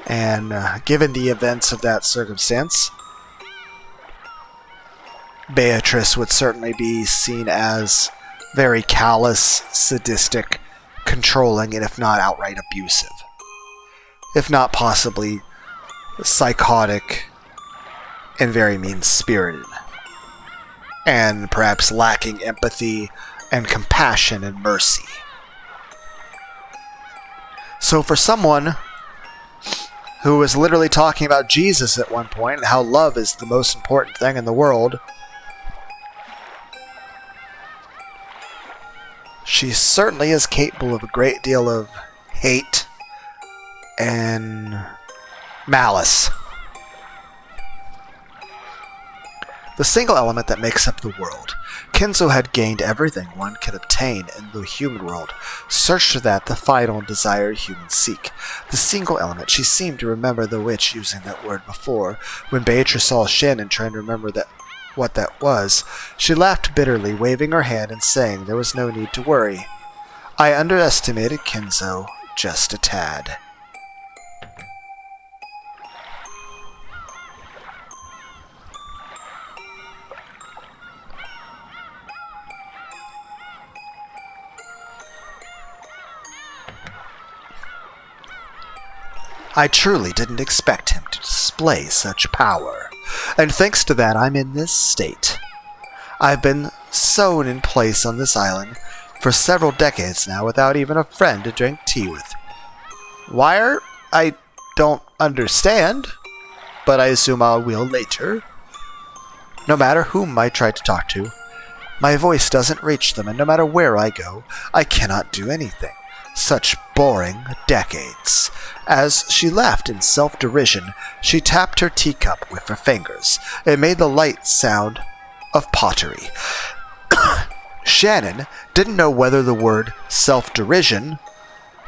And given the events of that circumstance, Beatrice would certainly be seen as very callous, sadistic, controlling, and if not outright abusive. If not possibly psychotic and very mean-spirited. And perhaps lacking empathy and compassion and mercy. So for someone who was literally talking about Jesus at one point and how love is the most important thing in the world. She certainly is capable of a great deal of hate and malice. The single element that makes up the world. Kinzo had gained everything one could obtain in the human world, searched for that the final and desired humans seek. The single element, she seemed to remember the witch using that word before. When Beatrice saw Shannon trying to remember what that was, she laughed bitterly, waving her hand and saying there was no need to worry. I underestimated Kinzo just a tad. I truly didn't expect him to display such power, and thanks to that I'm in this state. I've been sewn in place on this island for several decades now without even a friend to drink tea with. Why? I don't understand, but I assume I will later. No matter whom I try to talk to, my voice doesn't reach them, and no matter where I go, I cannot do anything. Such boring decades. As she laughed in self-derision, she tapped her teacup with her fingers. It made the light sound of pottery. Shannon didn't know whether the word self-derision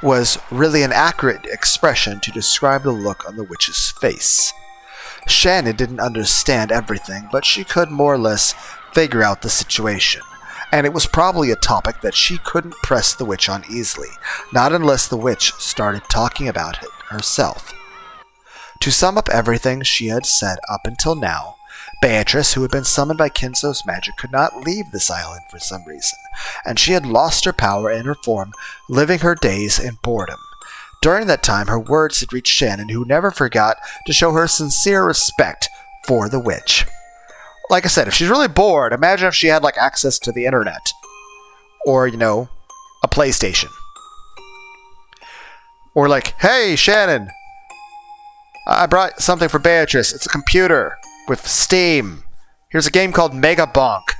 was really an accurate expression to describe the look on the witch's face. Shannon didn't understand everything, but she could more or less figure out the situation. And it was probably a topic that she couldn't press the witch on easily, not unless the witch started talking about it herself. To sum up everything she had said up until now, Beatrice, who had been summoned by Kinzo's magic, could not leave this island for some reason, and she had lost her power and her form, living her days in boredom. During that time, her words had reached Shannon, who never forgot to show her sincere respect for the witch. Like I said, if she's really bored, imagine if she had access to the internet. Or, a PlayStation. Or hey, Shannon, I brought something for Beatrice. It's a computer with Steam. Here's a game called Mega Bonk.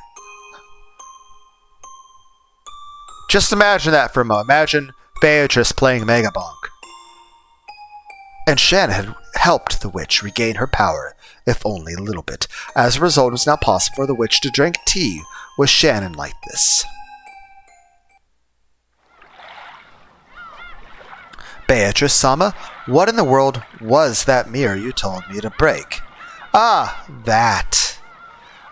Just imagine that for a moment. Imagine Beatrice playing Mega Bonk. And Shannon had helped the witch regain her power, if only a little bit. As a result, it was now possible for the witch to drink tea with Shannon like this. Beatrice-sama, what in the world was that mirror you told me to break? Ah, that.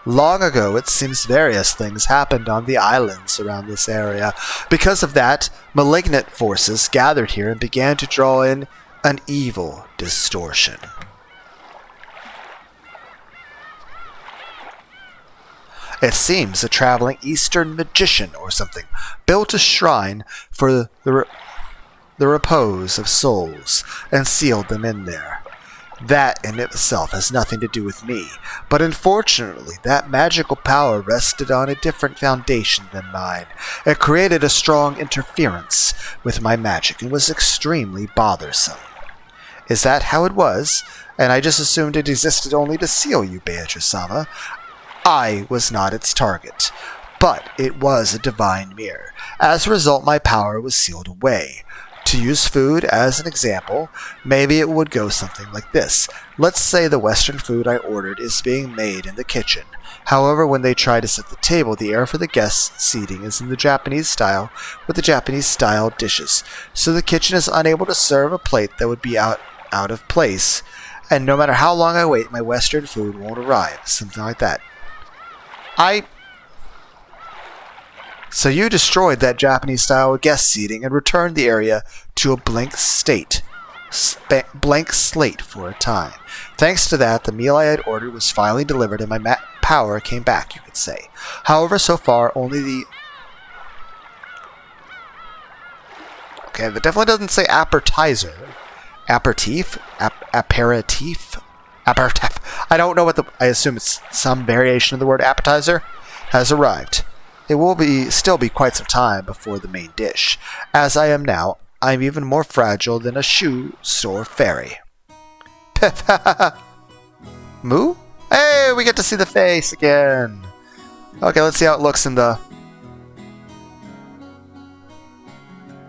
Long ago, it seems various things happened on the islands around this area. Because of that, malignant forces gathered here and began to draw in an evil distortion. It seems a traveling Eastern magician or something built a shrine for the repose of souls and sealed them in there. That in itself has nothing to do with me, but unfortunately that magical power rested on a different foundation than mine. It created a strong interference with my magic and was extremely bothersome. Is that how it was? And I just assumed it existed only to seal you, Beatrice-sama. I was not its target, but it was a divine mirror. As a result, my power was sealed away. To use food as an example, maybe it would go something like this. Let's say the Western food I ordered is being made in the kitchen. However, when they try to set the table, the air for the guests' seating is in the Japanese style with the Japanese-style dishes, so the kitchen is unable to serve a plate that would be out of place, and no matter how long I wait, my Western food won't arrive. Something like that. So you destroyed that Japanese-style guest seating and returned the area to a blank slate for a time. Thanks to that, the meal I had ordered was finally delivered and my power came back, you could say. However, so far, only the... Okay, that definitely doesn't say appetizer. Aperitif? Aperitif? I don't know what I assume it's some variation of the word appetizer. Has arrived. It will still be quite some time before the main dish. As I am now, I'm even more fragile than a shoe store fairy. Moo? Hey, we get to see the face again. Okay, let's see how it looks in the...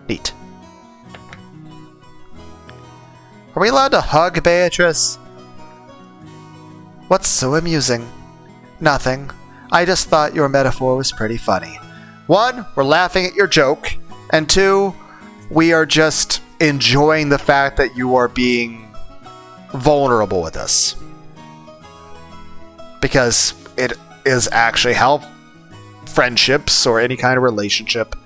Neat. Are we allowed to hug Beatrice? What's so amusing? Nothing. I just thought your metaphor was pretty funny. 1, we're laughing at your joke, and 2, we are just enjoying the fact that you are being vulnerable with us. Because it is actually how friendships or any kind of relationship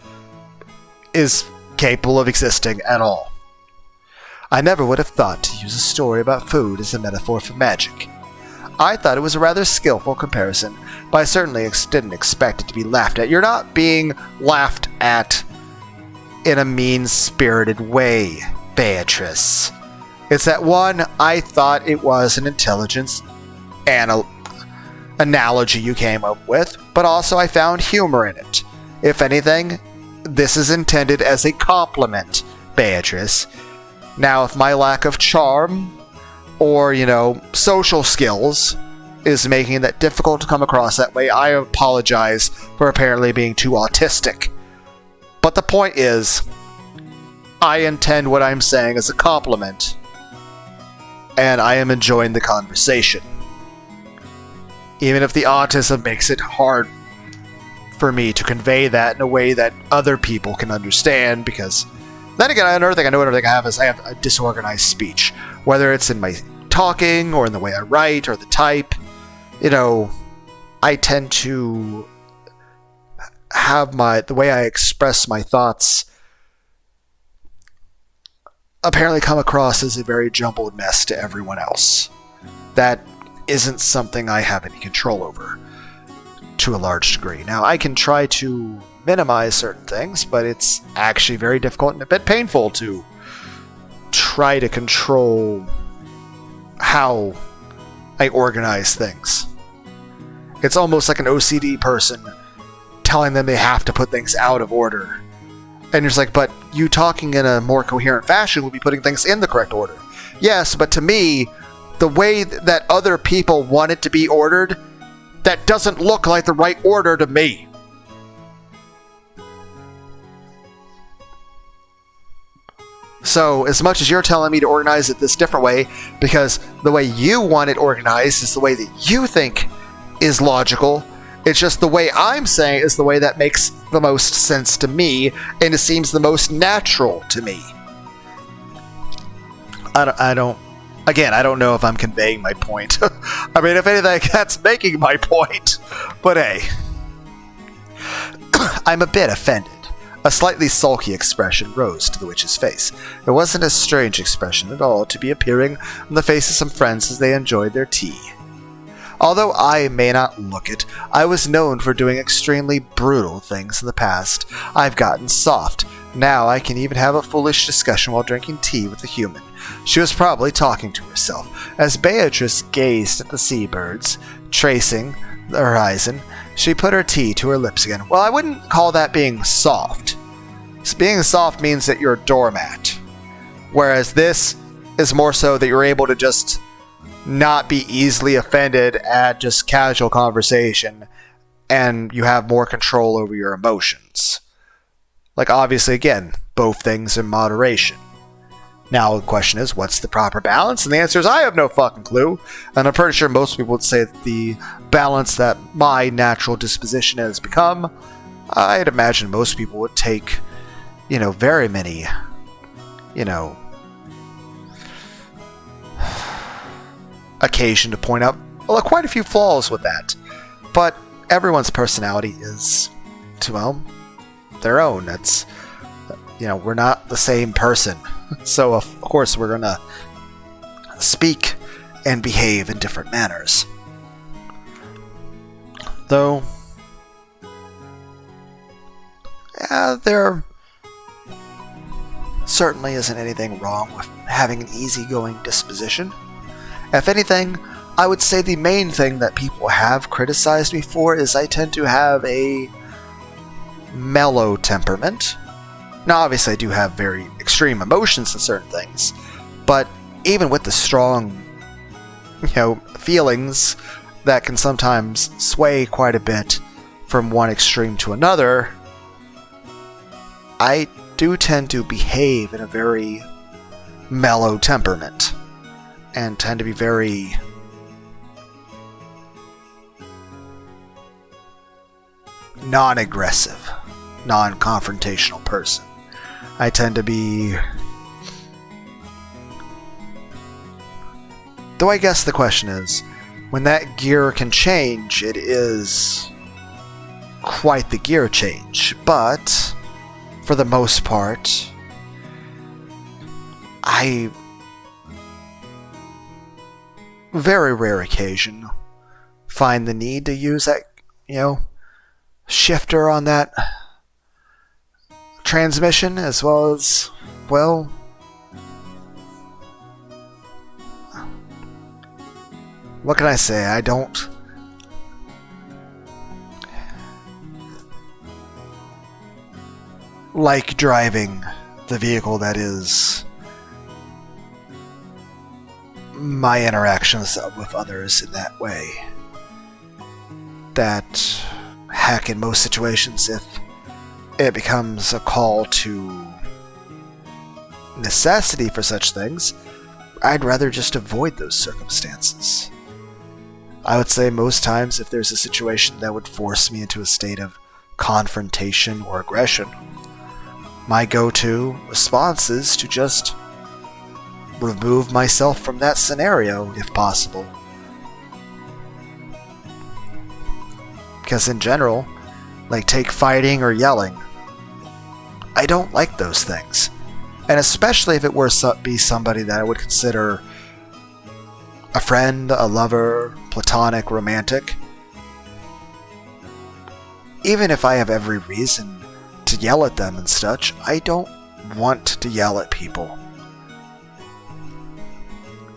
is capable of existing at all. I never would have thought to use a story about food as a metaphor for magic. I thought it was a rather skillful comparison, but I certainly didn't expect it to be laughed at. You're not being laughed at in a mean-spirited way, Beatrice. It's that 1, I thought it was an intelligence analogy you came up with, but also I found humor in it. If anything, this is intended as a compliment, Beatrice. Now, if my lack of charm or, social skills is making that difficult to come across that way, I apologize for apparently being too autistic. But the point is, I intend what I'm saying as a compliment, and I am enjoying the conversation. Even if the autism makes it hard for me to convey that in a way that other people can understand, because then again, another thing I have is I have a disorganized speech. Whether it's in my talking, or in the way I write, or the type, I tend to have the way I express my thoughts apparently come across as a very jumbled mess to everyone else. That isn't something I have any control over to a large degree. Now, I can try to minimize certain things, but it's actually very difficult and a bit painful to try to control how I organize things. It's almost like an OCD person telling them they have to put things out of order. And you're just like, but you talking in a more coherent fashion would be putting things in the correct order. Yes, but to me, the way that other people want it to be ordered, that doesn't look like the right order to me. So, as much as you're telling me to organize it this different way, because the way you want it organized is the way that you think is logical, it's just the way I'm saying is the way that makes the most sense to me, and it seems the most natural to me. I don't know if I'm conveying my point. I mean, if anything, that's making my point. But hey, I'm a bit offended. A slightly sulky expression rose to the witch's face. It wasn't a strange expression at all to be appearing on the faces of some friends as they enjoyed their tea. Although I may not look it, I was known for doing extremely brutal things in the past. I've gotten soft. Now I can even have a foolish discussion while drinking tea with a human. She was probably talking to herself. As Beatrice gazed at the seabirds, tracing the horizon, she put her tea to her lips again. Well, I wouldn't call that being soft. Being soft means that you're a doormat. Whereas this is more so that you're able to just not be easily offended at just casual conversation, and you have more control over your emotions. Like, obviously, again, both things in moderation. Now, the question is, what's the proper balance? And the answer is, I have no fucking clue. And I'm pretty sure most people would say that the balance that my natural disposition has become, I'd imagine most people would take, very many, occasion to point out quite a few flaws with that. But everyone's personality is, their own. It's, we're not the same person. So, of course, we're going to speak and behave in different manners. Though, there certainly isn't anything wrong with having an easygoing disposition. If anything, I would say the main thing that people have criticized me for is I tend to have a mellow temperament. Now, obviously, I do have very extreme emotions in certain things, but even with the strong feelings that can sometimes sway quite a bit from one extreme to another, I do tend to behave in a very mellow temperament and tend to be very non-aggressive, non-confrontational person. I tend to be... Though I guess the question is, when that gear can change, it is quite the gear change. But, for the most part, I... very rare occasion find the need to use that, shifter on that transmission, as well as, well, what can I say? I don't like driving the vehicle that is my interactions with others in that way. That, heck, in most situations, if it becomes a call to necessity for such things, I'd rather just avoid those circumstances. I would say most times if there's a situation that would force me into a state of confrontation or aggression, my go-to response is to just remove myself from that scenario, if possible. Because in general, like take fighting or yelling, I don't like those things. And especially if it were to be somebody that I would consider a friend, a lover, platonic, romantic. Even if I have every reason to yell at them and such, I don't want to yell at people.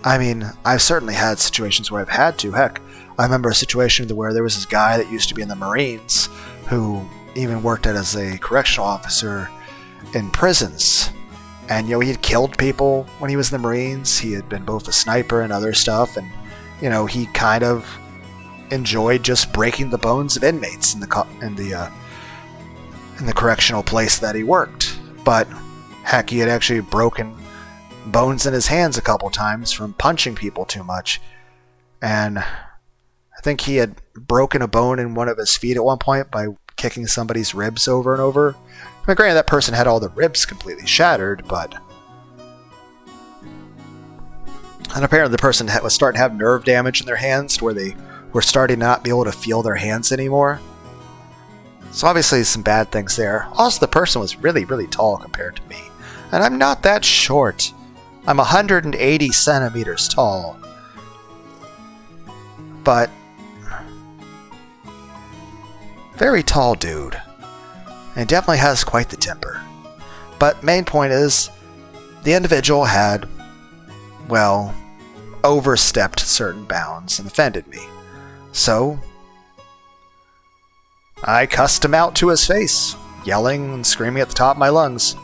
I mean, I've certainly had situations where I've had to. Heck, I remember a situation where there was this guy that used to be in the Marines who even worked as a correctional officer in prisons. And, he had killed people when he was in the Marines. He had been both a sniper and other stuff. And, he kind of enjoyed just breaking the bones of inmates in the correctional place that he worked. But, heck, he had actually broken bones in his hands a couple times from punching people too much. And I think he had broken a bone in one of his feet at one point by kicking somebody's ribs over and over. I mean, granted, that person had all the ribs completely shattered, but... And apparently the person was starting to have nerve damage in their hands to where they were starting to not be able to feel their hands anymore. So obviously some bad things there. Also, the person was really, really tall compared to me. And I'm not that short. I'm 180 centimeters tall. But... very tall dude. And definitely has quite the temper. But main point is, the individual had, well, overstepped certain bounds and offended me. So, I cussed him out to his face, yelling and screaming at the top of my lungs,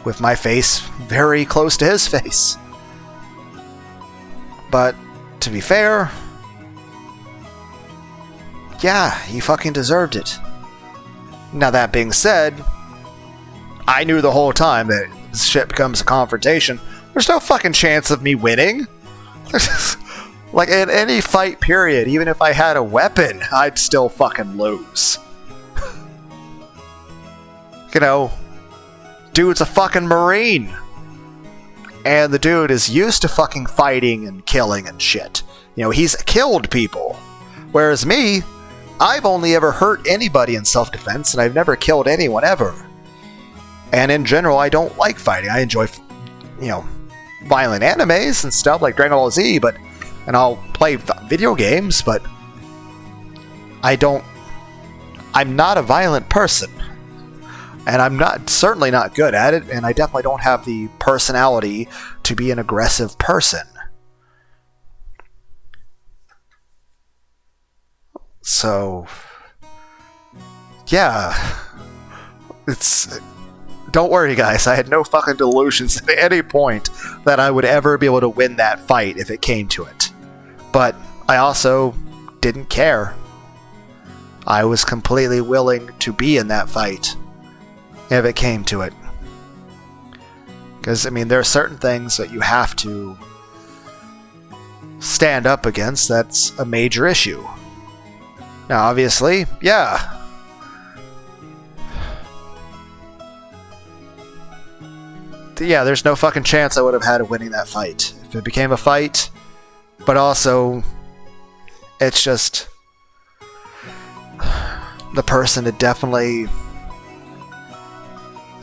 with my face very close to his face. But, to be fair, yeah, he fucking deserved it. Now that being said, I knew the whole time that if this shit becomes a confrontation, there's no fucking chance of me winning. Like, in any fight period, even if I had a weapon, I'd still fucking lose. Dude's a fucking Marine. And the dude is used to fucking fighting and killing and shit. He's killed people. Whereas me, I've only ever hurt anybody in self-defense, and I've never killed anyone ever. And in general, I don't like fighting. I enjoy, violent animes and stuff like Dragon Ball Z, and I'll play video games, but I'm not a violent person. And I'm certainly not good at it, and I definitely don't have the personality to be an aggressive person. So, yeah, don't worry guys, I had no fucking delusions at any point that I would ever be able to win that fight if it came to it. But I also didn't care. I was completely willing to be in that fight if it came to it. Because, I mean, there are certain things that you have to stand up against that's a major issue. Now, obviously, yeah. Yeah, there's no fucking chance I would have had of winning that fight. If it became a fight, but also, it's just... the person had definitely...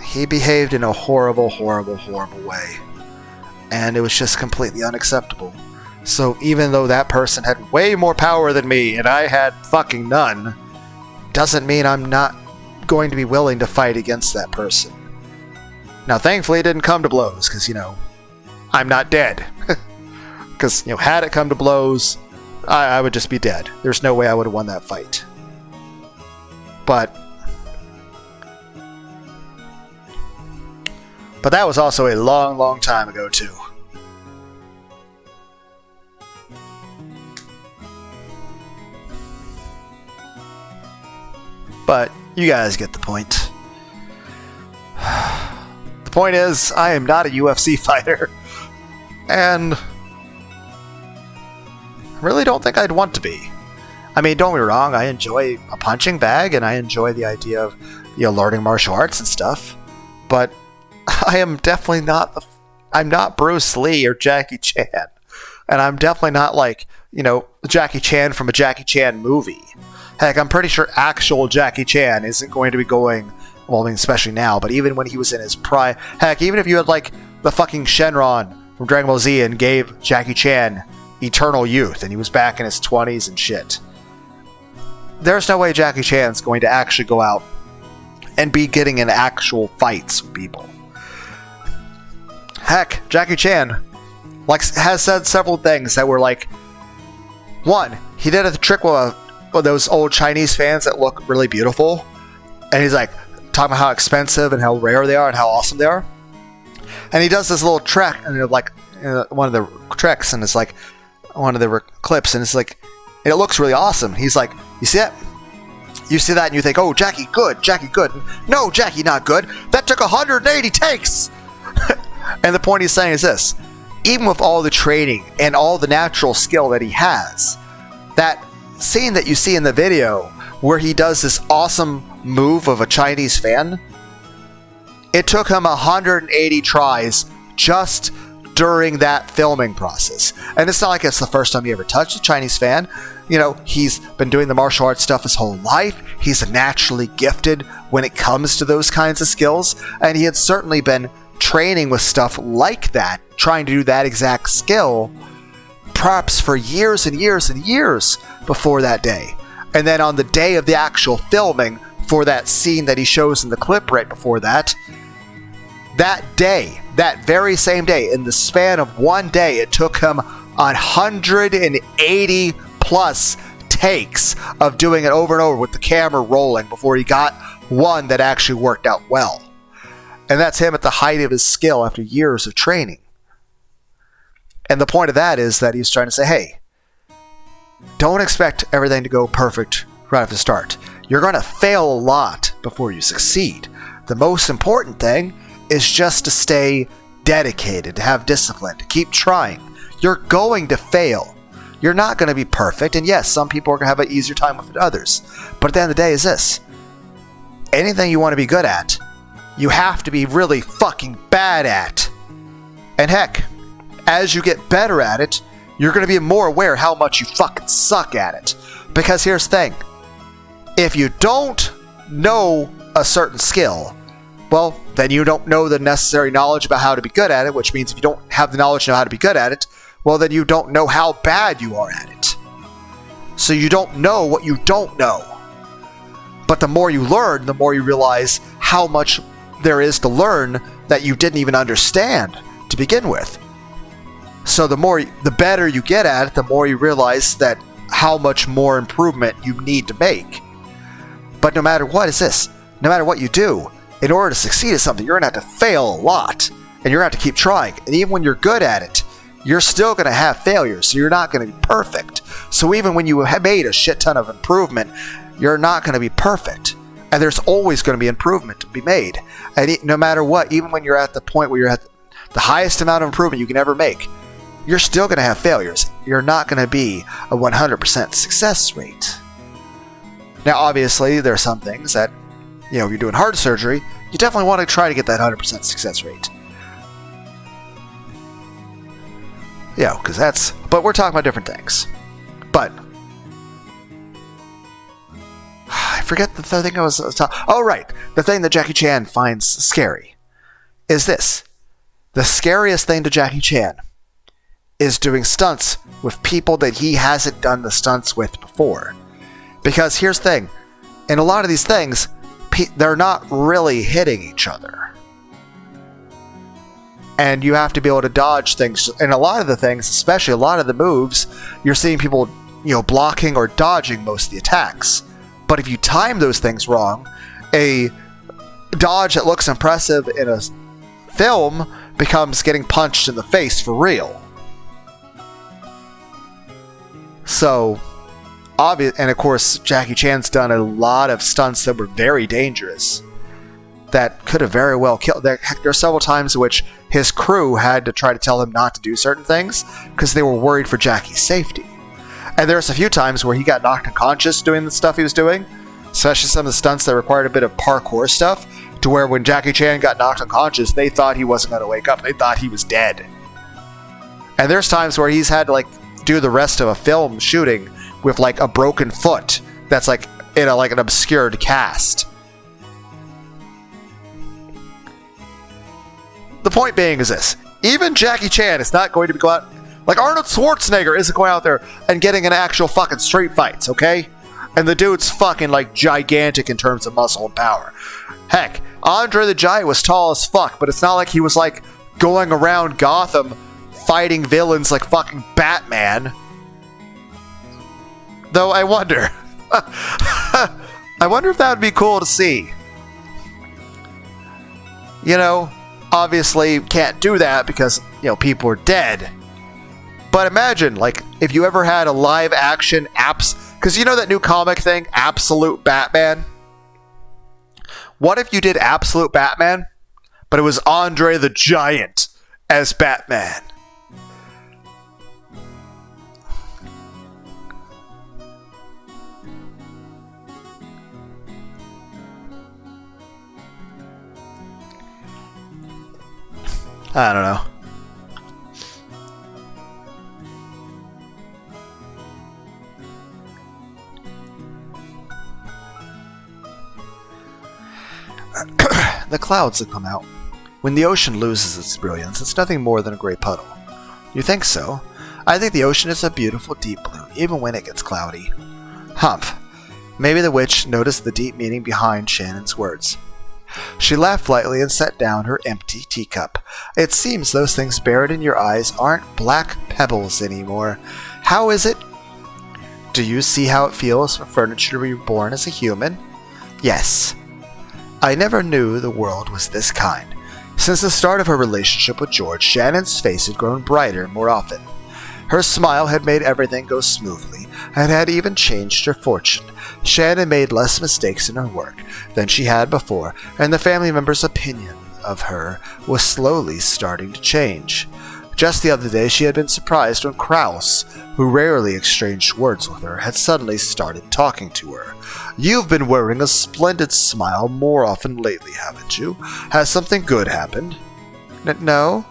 he behaved in a horrible, horrible, horrible way. And it was just completely unacceptable. So even though that person had way more power than me, and I had fucking none, doesn't mean I'm not going to be willing to fight against that person. Now, thankfully, it didn't come to blows, because, you know, I'm not dead. Because, you know, had it come to blows, I would just be dead. There's no way I would have won that fight. But that was also a long, long time ago, too. But you guys get the point. The point is, I am not a UFC fighter. And I really don't think I'd want to be. I mean, don't get me wrong, I enjoy a punching bag, and I enjoy the idea of, you know, learning martial arts and stuff. But I am definitely not I'm not Bruce Lee or Jackie Chan. And I'm definitely not like, you know, Jackie Chan from a Jackie Chan movie. Heck, I'm pretty sure actual Jackie Chan isn't going to be going, well, I mean, especially now, but even when he was in his prime, heck, even if you had like the fucking Shenron from Dragon Ball Z and gave Jackie Chan eternal youth and he was back in his 20s and shit, there's no way Jackie Chan's going to actually go out and be getting in actual fights with people. Heck, Jackie Chan has said several things that were like, one, he did a trick with those old Chinese fans that look really beautiful, and he's like talking about how expensive and how rare they are and how awesome they are, and he does this little trick, and like one of the tricks, and it's like one of the clips, and it's like, and it looks really awesome. He's like, you see it? You see that and you think, oh, Jackie good. No, Jackie not good. That took 180 takes. And the point he's saying is this: even with all the training and all the natural skill that he has, that scene that you see in the video where he does this awesome move of a Chinese fan, it took him 180 tries just during that filming process. And it's not like it's the first time he ever touched a Chinese fan. You know, he's been doing the martial arts stuff his whole life. He's naturally gifted when it comes to those kinds of skills, and he had certainly been training with stuff like that, trying to do that exact skill, perhaps for years and years and years before that day. And then on the day of the actual filming for that scene that he shows in the clip right before that, that day, that very same day, in the span of one day, it took him 180 plus takes of doing it over and over with the camera rolling before he got one that actually worked out well. And that's him at the height of his skill after years of training. And the point of that is that he's trying to say, hey, don't expect everything to go perfect right off the start. You're going to fail a lot before you succeed. The most important thing is just to stay dedicated, to have discipline, to keep trying. You're going to fail. You're not going to be perfect. And yes, some people are going to have an easier time with it than others. But at the end of the day is this: anything you want to be good at, you have to be really fucking bad at. And heck, as you get better at it, you're going to be more aware how much you fucking suck at it. Because here's the thing: if you don't know a certain skill, well, then you don't know the necessary knowledge about how to be good at it, which means if you don't have the knowledge to know how to be good at it, well, then you don't know how bad you are at it. So you don't know what you don't know. But the more you learn, the more you realize how much there is to learn that you didn't even understand to begin with. So the better you get at it, the more you realize that how much more improvement you need to make. But no matter what is this, no matter what you do, in order to succeed at something, you're going to have to fail a lot. And you're going to have to keep trying. And even when you're good at it, you're still going to have failures, so you're not going to be perfect. So even when you have made a shit ton of improvement, you're not going to be perfect. And there's always going to be improvement to be made. And no matter what, even when you're at the point where you're at the highest amount of improvement you can ever make, you're still going to have failures. You're not going to be a 100% success rate. Now, obviously, there are some things that, if you're doing heart surgery, you definitely want to try to get that 100% success rate. But we're talking about different things. But I forget the thing I was talking. Oh, right. The thing that Jackie Chan finds scary is this. The scariest thing to Jackie Chan is doing stunts with people that he hasn't done the stunts with before. Because here's the thing. In a lot of these things, they're not really hitting each other. And you have to be able to dodge things. And a lot of the things, especially a lot of the moves, you're seeing people, blocking or dodging most of the attacks. But if you time those things wrong, a dodge that looks impressive in a film becomes getting punched in the face for real. So, and of course, Jackie Chan's done a lot of stunts that were very dangerous. That could have very well killed. There are several times in which his crew had to try to tell him not to do certain things because they were worried for Jackie's safety. And there's a few times where he got knocked unconscious doing the stuff he was doing, especially some of the stunts that required a bit of parkour stuff, to where when Jackie Chan got knocked unconscious, they thought he wasn't going to wake up. They thought he was dead. And there's times where he's had to do the rest of a film shooting with a broken foot that's in an obscured cast. The point being is this. Even Jackie Chan is not going to go out... Arnold Schwarzenegger isn't going out there and getting an actual fucking street fights, okay? And the dude's fucking, gigantic in terms of muscle and power. Heck, Andre the Giant was tall as fuck, but it's not like he was, going around Gotham fighting villains like fucking Batman. Though I wonder... I wonder if that would be cool to see. Obviously can't do that because, people are dead. But imagine, if you ever had a live action because that new comic thing, Absolute Batman? What if you did Absolute Batman, but it was Andre the Giant as Batman? I don't know. The clouds have come out. When the ocean loses its brilliance, it's nothing more than a gray puddle. You think so? I think the ocean is a beautiful deep blue, even when it gets cloudy. Humph. Maybe the witch noticed the deep meaning behind Shannon's words. She laughed lightly and set down her empty teacup. It seems those things buried in your eyes aren't black pebbles anymore. How is it? Do you see how it feels for furniture to be reborn as a human? Yes. I never knew the world was this kind. Since the start of her relationship with George, Shannon's face had grown brighter more often. Her smile had made everything go smoothly, and had even changed her fortune. Shannon made less mistakes in her work than she had before, and the family members' opinion of her was slowly starting to change. Just the other day she had been surprised when Kraus, who rarely exchanged words with her, had suddenly started talking to her. You've been wearing a splendid smile more often lately, haven't you? Has something good happened? No?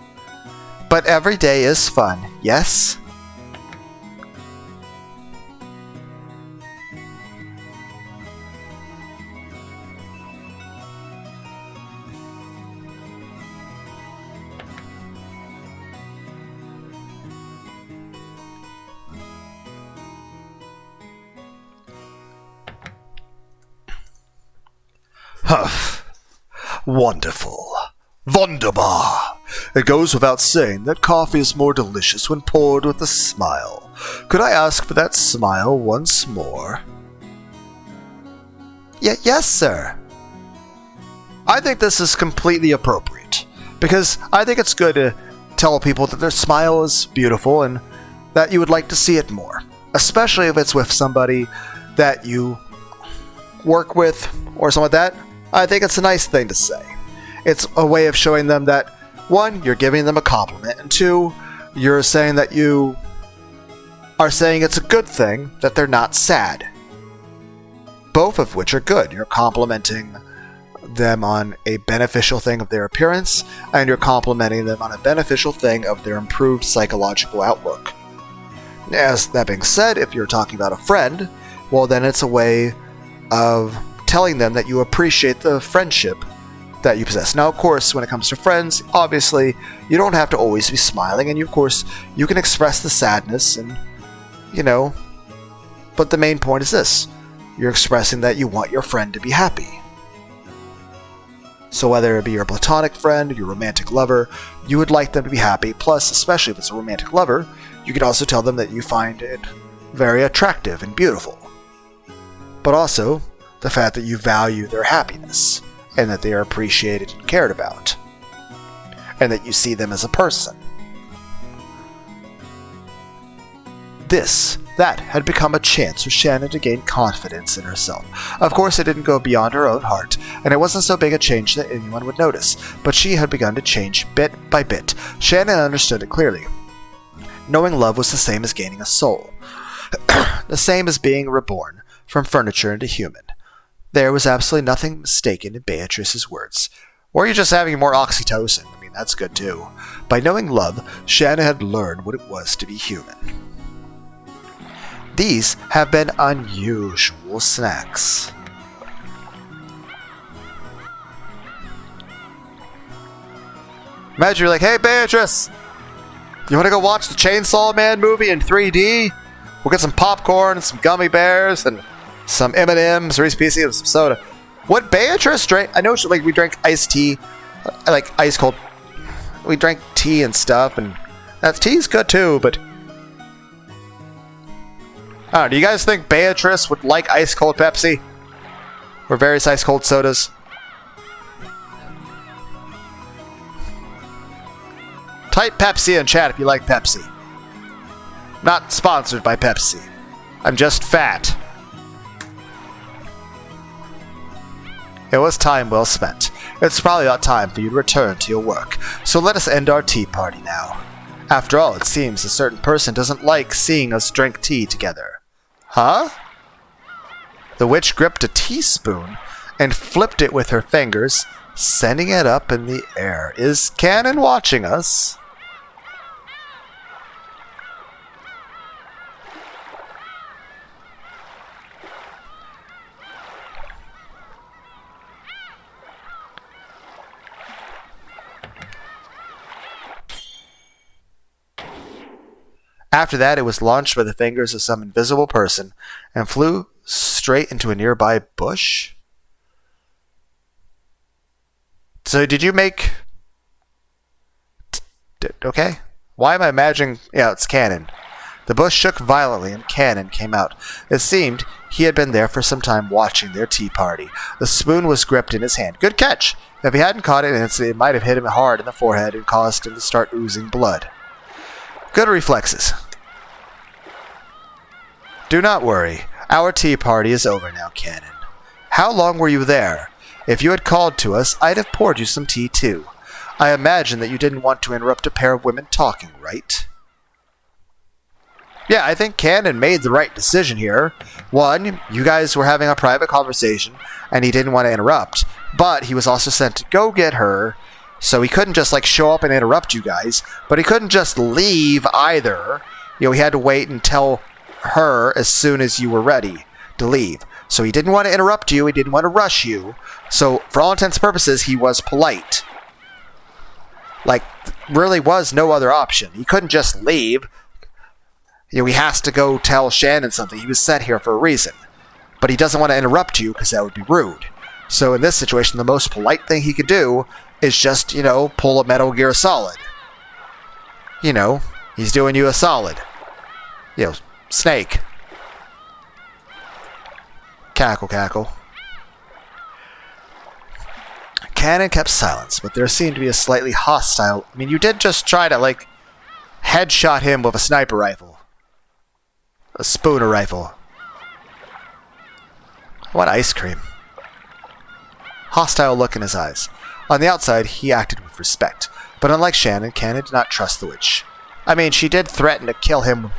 But every day is fun, yes? Huff. Wonderful. Wunderbar. It goes without saying that coffee is more delicious when poured with a smile. Could I ask for that smile once more? Yes, sir. I think this is completely appropriate, because I think it's good to tell people that their smile is beautiful and that you would like to see it more, especially if it's with somebody that you work with or something like that. I think it's a nice thing to say. It's a way of showing them that, one, you're giving them a compliment, and two, you're saying that you are saying it's a good thing that they're not sad. Both of which are good. You're complimenting them on a beneficial thing of their appearance, and you're complimenting them on a beneficial thing of their improved psychological outlook. As that being said, if you're talking about a friend, well, then it's a way of telling them that you appreciate the friendship that you possess. Now, of course, when it comes to friends, obviously, you don't have to always be smiling, and you, of course, you can express the sadness, and, but the main point is this. You're expressing that you want your friend to be happy. So whether it be your platonic friend, your romantic lover, you would like them to be happy, plus, especially if it's a romantic lover, you could also tell them that you find it very attractive and beautiful. But also, the fact that you value their happiness, and that they are appreciated and cared about, and that you see them as a person. That had become a chance for Shannon to gain confidence in herself. Of course, it didn't go beyond her own heart, and it wasn't so big a change that anyone would notice, but she had begun to change bit by bit. Shannon understood it clearly. Knowing love was the same as gaining a soul. The same as being reborn from furniture into human. There was absolutely nothing mistaken in Beatrice's words. Or you're just having more oxytocin. I mean, that's good too. By knowing love, Shannon had learned what it was to be human. These have been unusual snacks. Imagine you're like, hey Beatrice, you want to go watch the Chainsaw Man movie in 3D? We'll get some popcorn and some gummy bears and some M&Ms, Reese's Pieces, and some soda. What Beatrice drank? I know we drank iced tea, like ice cold. We drank tea and stuff, and that tea's good too. But I don't know, do you guys think Beatrice would like ice cold Pepsi or various ice cold sodas? Type Pepsi in chat if you like Pepsi. Not sponsored by Pepsi. I'm just fat. It was time well spent. It's probably about time for you to return to your work, so let us end our tea party now. After all, it seems a certain person doesn't like seeing us drink tea together. Huh? The witch gripped a teaspoon and flipped it with her fingers, sending it up in the air. Is Cannon watching us? After that, it was launched by the fingers of some invisible person and flew straight into a nearby bush. So did you make... Okay. Why am I imagining... Yeah, it's Cannon. The bush shook violently and Cannon came out. It seemed he had been there for some time watching their tea party. The spoon was gripped in his hand. Good catch! If he hadn't caught it instantly, it might have hit him hard in the forehead and caused him to start oozing blood. Good reflexes. Do not worry. Our tea party is over now, Cannon. How long were you there? If you had called to us, I'd have poured you some tea too. I imagine that you didn't want to interrupt a pair of women talking, right? Yeah, I think Cannon made the right decision here. One, you guys were having a private conversation, and he didn't want to interrupt, but he was also sent to go get her, so he couldn't just, show up and interrupt you guys, but he couldn't just leave either. He had to wait and tell her as soon as you were ready to leave. So he didn't want to interrupt you, he didn't want to rush you, so for all intents and purposes, he was polite. Really was no other option. He couldn't just leave. He has to go tell Shannon something. He was sent here for a reason. But he doesn't want to interrupt you because that would be rude. So in this situation, the most polite thing he could do is just, pull a Metal Gear Solid. He's doing you a solid. Snake. Cackle, cackle. Cannon kept silence, but there seemed to be a slightly hostile... I mean, you did just try to, like, headshot him with a sniper rifle. A spooner rifle. I want ice cream. Hostile look in his eyes. On the outside, he acted with respect. But unlike Shannon, Cannon did not trust the witch. I mean, she did threaten to kill him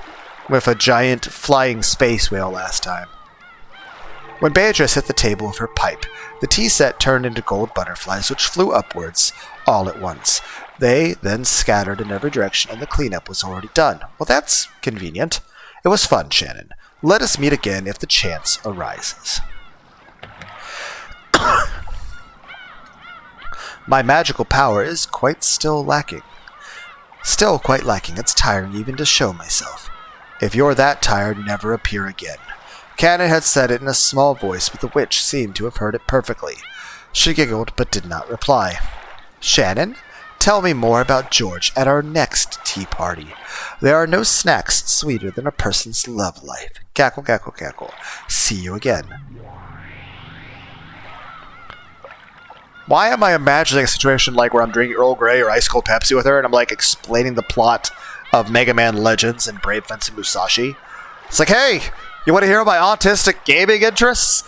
with a giant flying space whale last time. When Beatrice hit the table with her pipe, the tea set turned into gold butterflies which flew upwards all at once. They then scattered in every direction and the cleanup was already done. Well, that's convenient. It was fun, Shannon. Let us meet again if the chance arises. My magical power is quite lacking. Still quite lacking. It's tiring even to show myself. If you're that tired, never appear again. Cannon had said it in a small voice, but the witch seemed to have heard it perfectly. She giggled, but did not reply. Shannon, tell me more about George at our next tea party. There are no snacks sweeter than a person's love life. Cackle, cackle, cackle. See you again. Why am I imagining a situation like where I'm drinking Earl Grey or Ice Cold Pepsi with her, and I'm like explaining the plot of Mega Man Legends and Brave Fencer Musashi? It's like, hey! You want to hear about my autistic gaming interests?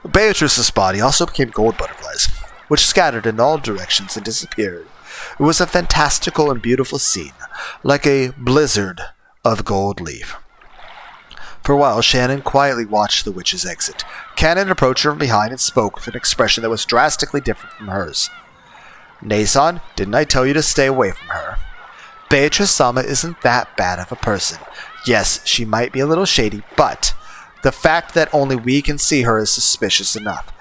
Beatrice's body also became gold butterflies, which scattered in all directions and disappeared. It was a fantastical and beautiful scene, like a blizzard of gold leaf. For a while, Shannon quietly watched the witch's exit. Cannon approached her from behind and spoke with an expression that was drastically different from hers. Nason, didn't I tell you to stay away from her? Beatrice-sama isn't that bad of a person. Yes, she might be a little shady, but the fact that only we can see her is suspicious enough.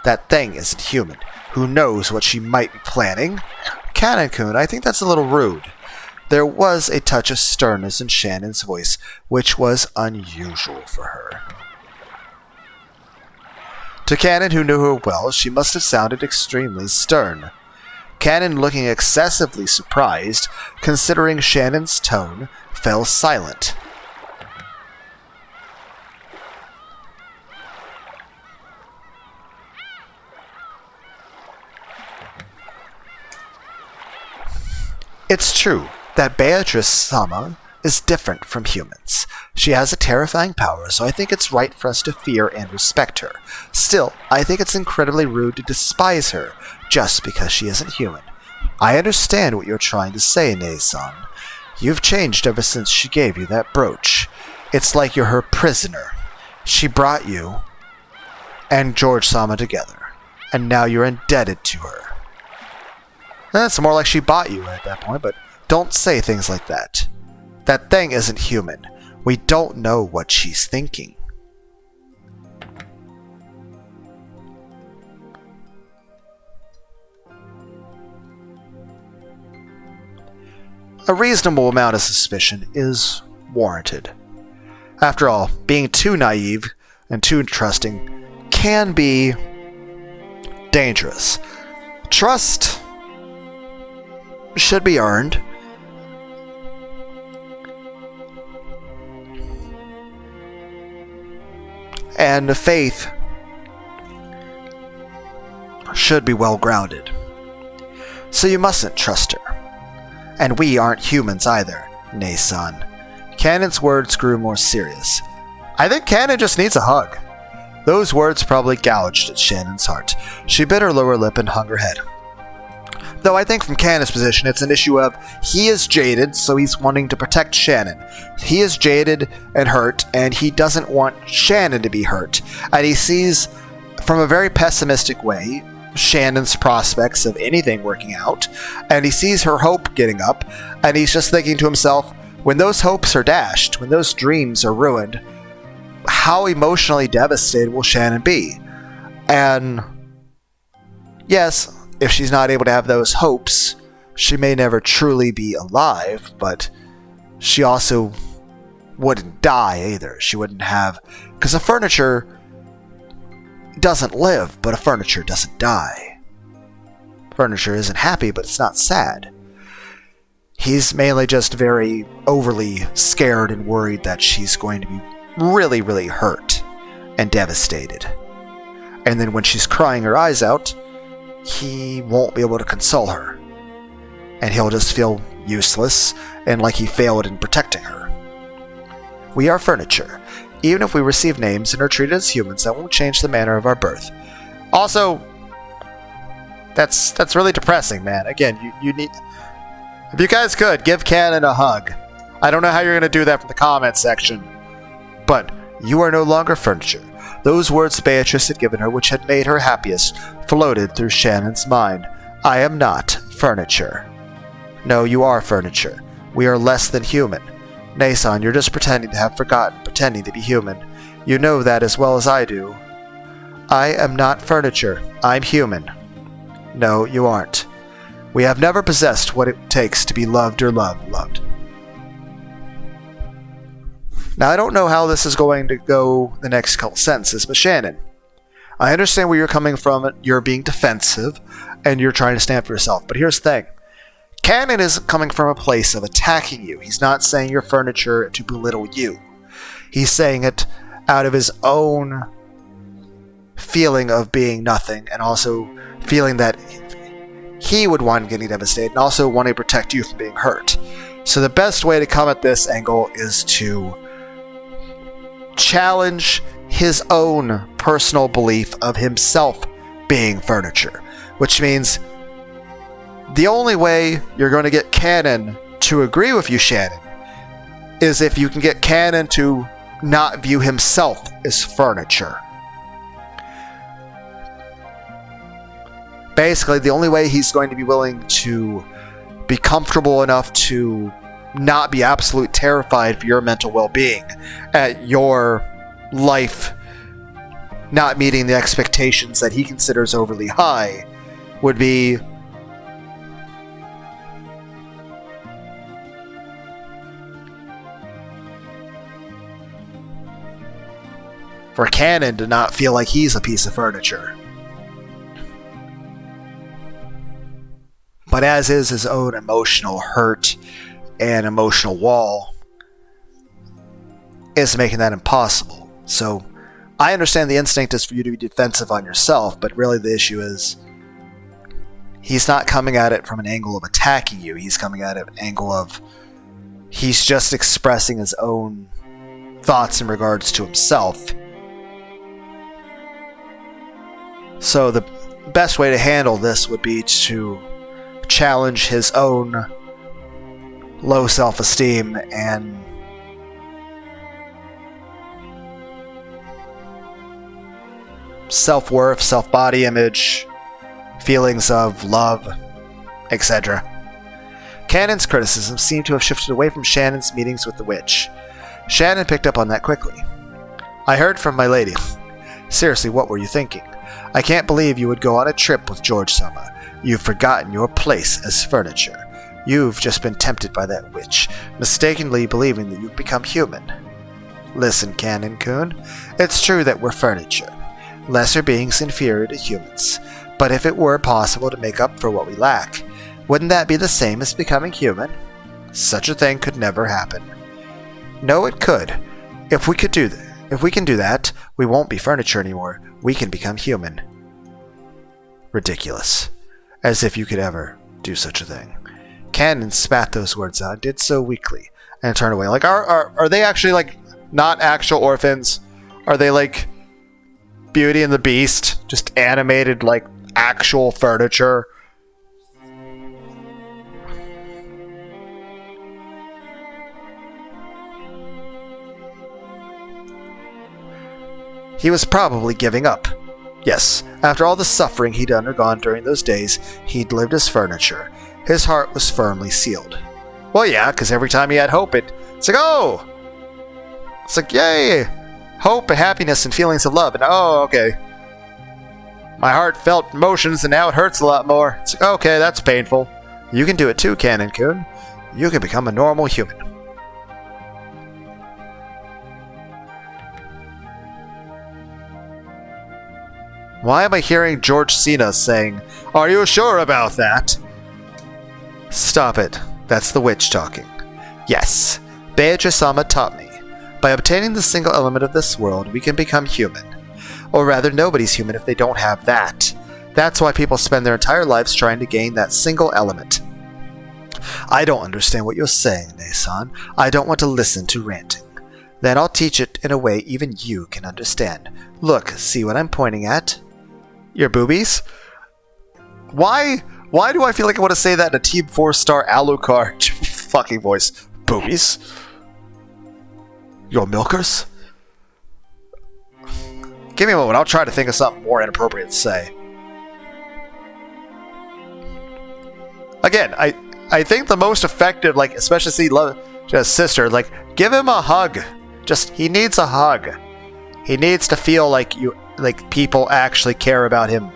That thing isn't human. Who knows what she might be planning? Cannon-kun, I think that's a little rude. There was a touch of sternness in Shannon's voice, which was unusual for her. To Cannon, who knew her well, she must have sounded extremely stern. Cannon, looking excessively surprised, considering Shannon's tone, fell silent. It's true that Beatrice-sama is different from humans. She has a terrifying power, so I think it's right for us to fear and respect her. Still, I think it's incredibly rude to despise her just because she isn't human. I understand what you're trying to say, Nei-san. You've changed ever since she gave you that brooch. It's like you're her prisoner. She brought you and George-sama together, and now you're indebted to her. It's more like she bought you at that point, but don't say things like that. That thing isn't human. We don't know what she's thinking. A reasonable amount of suspicion is warranted. After all, being too naive and too trusting can be dangerous. Trust should be earned. And faith should be well grounded. So you mustn't trust her. And we aren't humans either, Nei-san. Cannon's words grew more serious. I think Cannon just needs a hug. Those words probably gouged at Shannon's heart. She bit her lower lip and hung her head. Though I think from Cannon's position, it's an issue of he is jaded, so he's wanting to protect Shannon. He is jaded and hurt, and he doesn't want Shannon to be hurt. And he sees, from a very pessimistic way, Shannon's prospects of anything working out, and he sees her hope getting up, and he's just thinking to himself, when those hopes are dashed, when those dreams are ruined, how emotionally devastated will Shannon be? And yes, if she's not able to have those hopes, she may never truly be alive, but she also wouldn't die either. She wouldn't have... Because a furniture doesn't live, but a furniture doesn't die. Furniture isn't happy, but it's not sad. He's mainly just very overly scared and worried that she's going to be really, really hurt and devastated. and then when she's crying her eyes out, he won't be able to console her. And he'll just feel useless and like he failed in protecting her. We are furniture. Even if we receive names and are treated as humans, that won't change the manner of our birth. Also, that's really depressing, man. Again, you need... If you guys could, give Canon a hug. I don't know how you're going to do that from the comments section. But you are no longer furniture. Those words Beatrice had given her, which had made her happiest, floated through Shannon's mind. I am not furniture. No, you are furniture. We are less than human. Nay, son, you're just pretending to have forgotten, pretending to be human. You know that as well as I do. I am not furniture. I'm human. No, you aren't. We have never possessed what it takes to be loved or loved. Now, I don't know how this is going to go the next couple sentences, but Shannon, I understand where you're coming from. You're being defensive, and you're trying to stand for yourself. But here's the thing. Canon isn't coming from a place of attacking you. He's not saying you're furniture to belittle you. He's saying it out of his own feeling of being nothing, and also feeling that he would want getting devastated, and also wanting to protect you from being hurt. So the best way to come at this angle is to challenge his own personal belief of himself being furniture, which means the only way you're going to get Canon to agree with you, Shannon, is if you can get Canon to not view himself as furniture. Basically, the only way he's going to be willing to be comfortable enough to not be absolutely terrified for your mental well-being at your life not meeting the expectations that he considers overly high would be for Canon to not feel like he's a piece of furniture. But as is his own emotional hurt and emotional wall is making that impossible. So I understand the instinct is for you to be defensive on yourself, but really the issue is he's not coming at it from an angle of attacking you. He's coming at it from an angle of he's just expressing his own thoughts in regards to himself. So the best way to handle this would be to challenge his own low self-esteem and self-worth, self-body image, feelings of love, etc. Canon's criticism seemed to have shifted away from Shannon's meetings with the witch. Shannon picked up on that quickly. I heard from my lady. Seriously, what were you thinking? I can't believe you would go on a trip with George Sama. You've forgotten your place as furniture. You've just been tempted by that witch, mistakenly believing that you've become human. Listen, Canon-kun, it's true that we're furniture, lesser beings inferior to humans, but if it were possible to make up for what we lack, wouldn't that be the same as becoming human? Such a thing could never happen. No, it could. If we can do that, we won't be furniture anymore. We can become human. Ridiculous. As if you could ever do such a thing. Canon spat those words out, did so weakly, and turned away. Like, are they actually, like, not actual orphans? Are they, like, Beauty and the Beast? Just animated, like, actual furniture? He was probably giving up. Yes, after all the suffering he'd undergone during those days, he'd lived as furniture. His heart was firmly sealed. Well, yeah, because every time he had hope, it's like, oh! It's like, yay! Hope and happiness and feelings of love. And oh, okay. My heart felt emotions and now it hurts a lot more. It's like, okay, that's painful. You can do it too, Canon-kun. You can become a normal human. Why am I hearing George Cena saying, "Are you sure about that?" Stop it. That's the witch talking. Yes, Beatrice Sama taught me. By obtaining the single element of this world, we can become human. Or rather, nobody's human if they don't have that. That's why people spend their entire lives trying to gain that single element. I don't understand what you're saying, Ne-san. I don't want to listen to ranting. Then I'll teach it in a way even you can understand. Look, see what I'm pointing at? Your boobies? Why do I feel like I want to say that in a Team 4-star Alucard fucking voice? Boobies? Your milkers? Give me a moment, I'll try to think of something more inappropriate to say. Again, I think the most effective, like, especially see love just sister, like, give him a hug. Just, he needs a hug. He needs to feel like people actually care about him.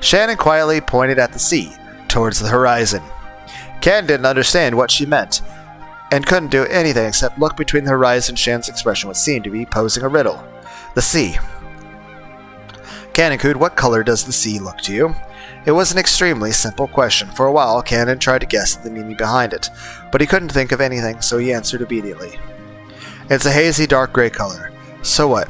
Shannon quietly pointed at the sea, towards the horizon. Ken didn't understand what she meant, and couldn't do anything except look between the horizon and Shannon's expression, what seemed to be posing a riddle. The sea. Canon-kun, what color does the sea look to you? It was an extremely simple question. For a while, Cannon tried to guess the meaning behind it, but he couldn't think of anything, so he answered obediently. It's a hazy dark gray color. So what?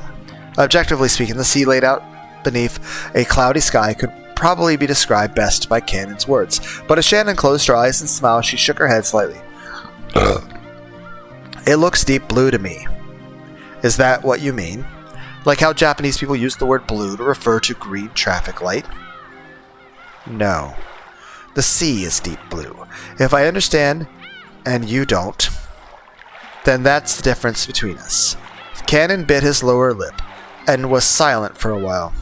Objectively speaking, the sea laid out beneath a cloudy sky could probably be described best by Cannon's words, but as Shannon closed her eyes and smiled, she shook her head slightly. It looks deep blue to me. Is that what you mean? Like how Japanese people use the word blue to refer to green traffic light? No. The sea is deep blue. If I understand, and you don't, then that's the difference between us. Cannon bit his lower lip, and was silent for a while.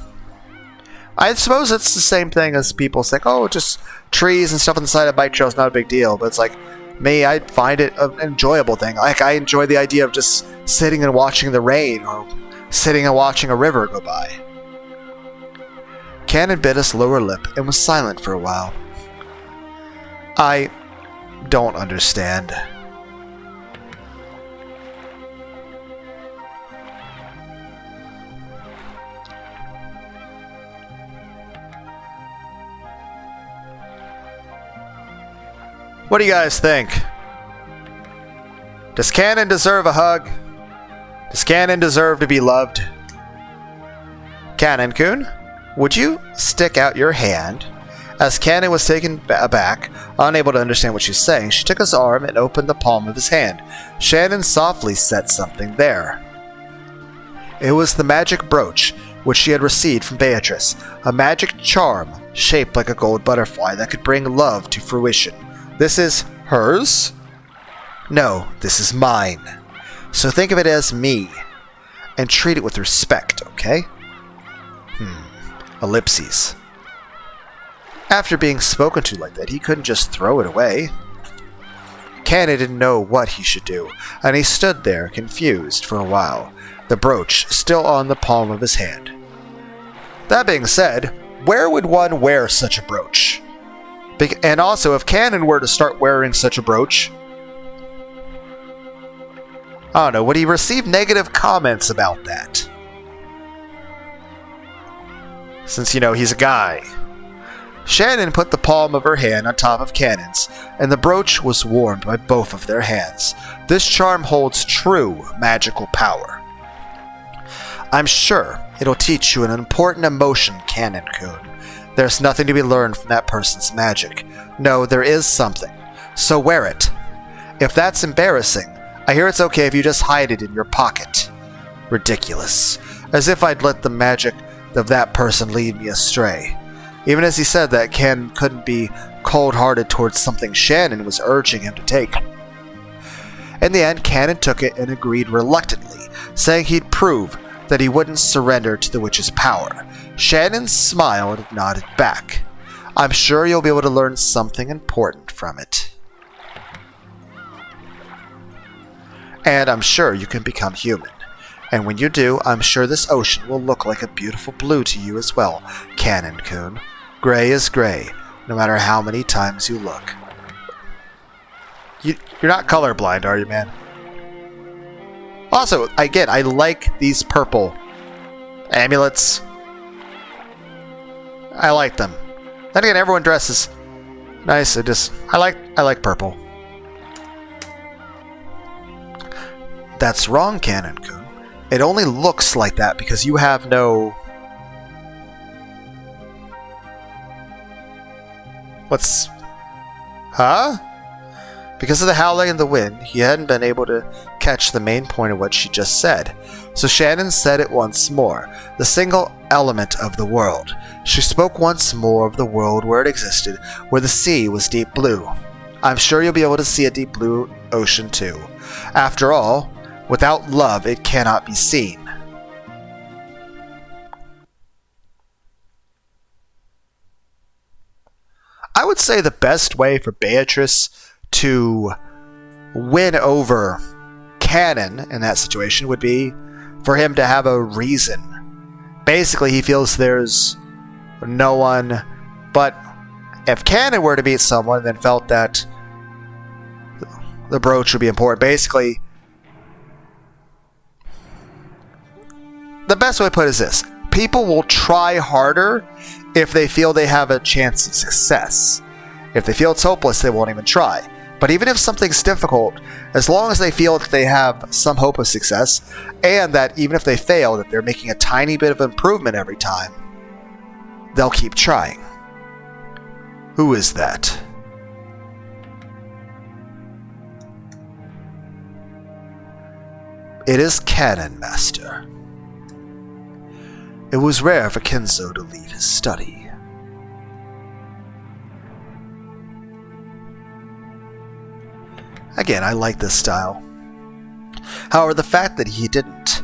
I suppose it's the same thing as people saying, oh, just trees and stuff on the side of bike trails, not a big deal. But it's like, me, I find it an enjoyable thing. Like, I enjoy the idea of just sitting and watching the rain, or sitting and watching a river go by. Cannon bit his lower lip and was silent for a while. I don't understand. What do you guys think? Does Cannon deserve a hug? Does Cannon deserve to be loved? Cannon-kun, would you stick out your hand? As Cannon was taken aback, unable to understand what she was saying, she took his arm and opened the palm of his hand. Shannon softly set something there. It was the magic brooch which she had received from Beatrice, a magic charm shaped like a gold butterfly that could bring love to fruition. This is hers? No, this is mine. So think of it as me, and treat it with respect, okay? Ellipses. After being spoken to like that, he couldn't just throw it away. Cannon didn't know what he should do, and he stood there, confused, for a while, the brooch still on the palm of his hand. That being said, where would one wear such a brooch? And also, if Cannon were to start wearing such a brooch, I don't know, would he receive negative comments about that? Since, you know, he's a guy. Shannon put the palm of her hand on top of Cannon's, and the brooch was warmed by both of their hands. This charm holds true magical power. I'm sure it'll teach you an important emotion, Cannon-kun. There's nothing to be learned from that person's magic. No, there is something. So wear it. If that's embarrassing, I hear it's okay if you just hide it in your pocket. Ridiculous. As if I'd let the magic of that person lead me astray. Even as he said that, Ken couldn't be cold-hearted towards something Shannon was urging him to take. In the end, Cannon took it and agreed reluctantly, saying he'd prove that he wouldn't surrender to the witch's power. Shannon smiled and nodded back. I'm sure you'll be able to learn something important from it. And I'm sure you can become human. And when you do, I'm sure this ocean will look like a beautiful blue to you as well, Cannon-kun. Gray is gray, no matter how many times you look. You're not colorblind, are you, man? Also, again, I like these purple amulets. I like them. Then again, everyone dresses nice. I like purple. That's wrong, Cannon-kun. It only looks like that because you have no... What's... Huh? Because of the howling and the wind, he hadn't been able to catch the main point of what she just said. So Shannon said it once more, the single element of the world. She spoke once more of the world where it existed, where the sea was deep blue. I'm sure you'll be able to see a deep blue ocean too. After all, without love it cannot be seen. I would say the best way for Beatrice to win over Canon in that situation would be for him to have a reason. Basically, he feels there's no one, but if Canon were to meet someone and felt that the brooch would be important, basically, the best way to put it is this. People will try harder if they feel they have a chance of success. If they feel it's hopeless, they won't even try. But even if something's difficult, as long as they feel that they have some hope of success, and that even if they fail, that they're making a tiny bit of improvement every time, they'll keep trying. Who is that? It is Canon, Master. It was rare for Kenzo to leave his study. Again, I like this style. However, the fact that he didn't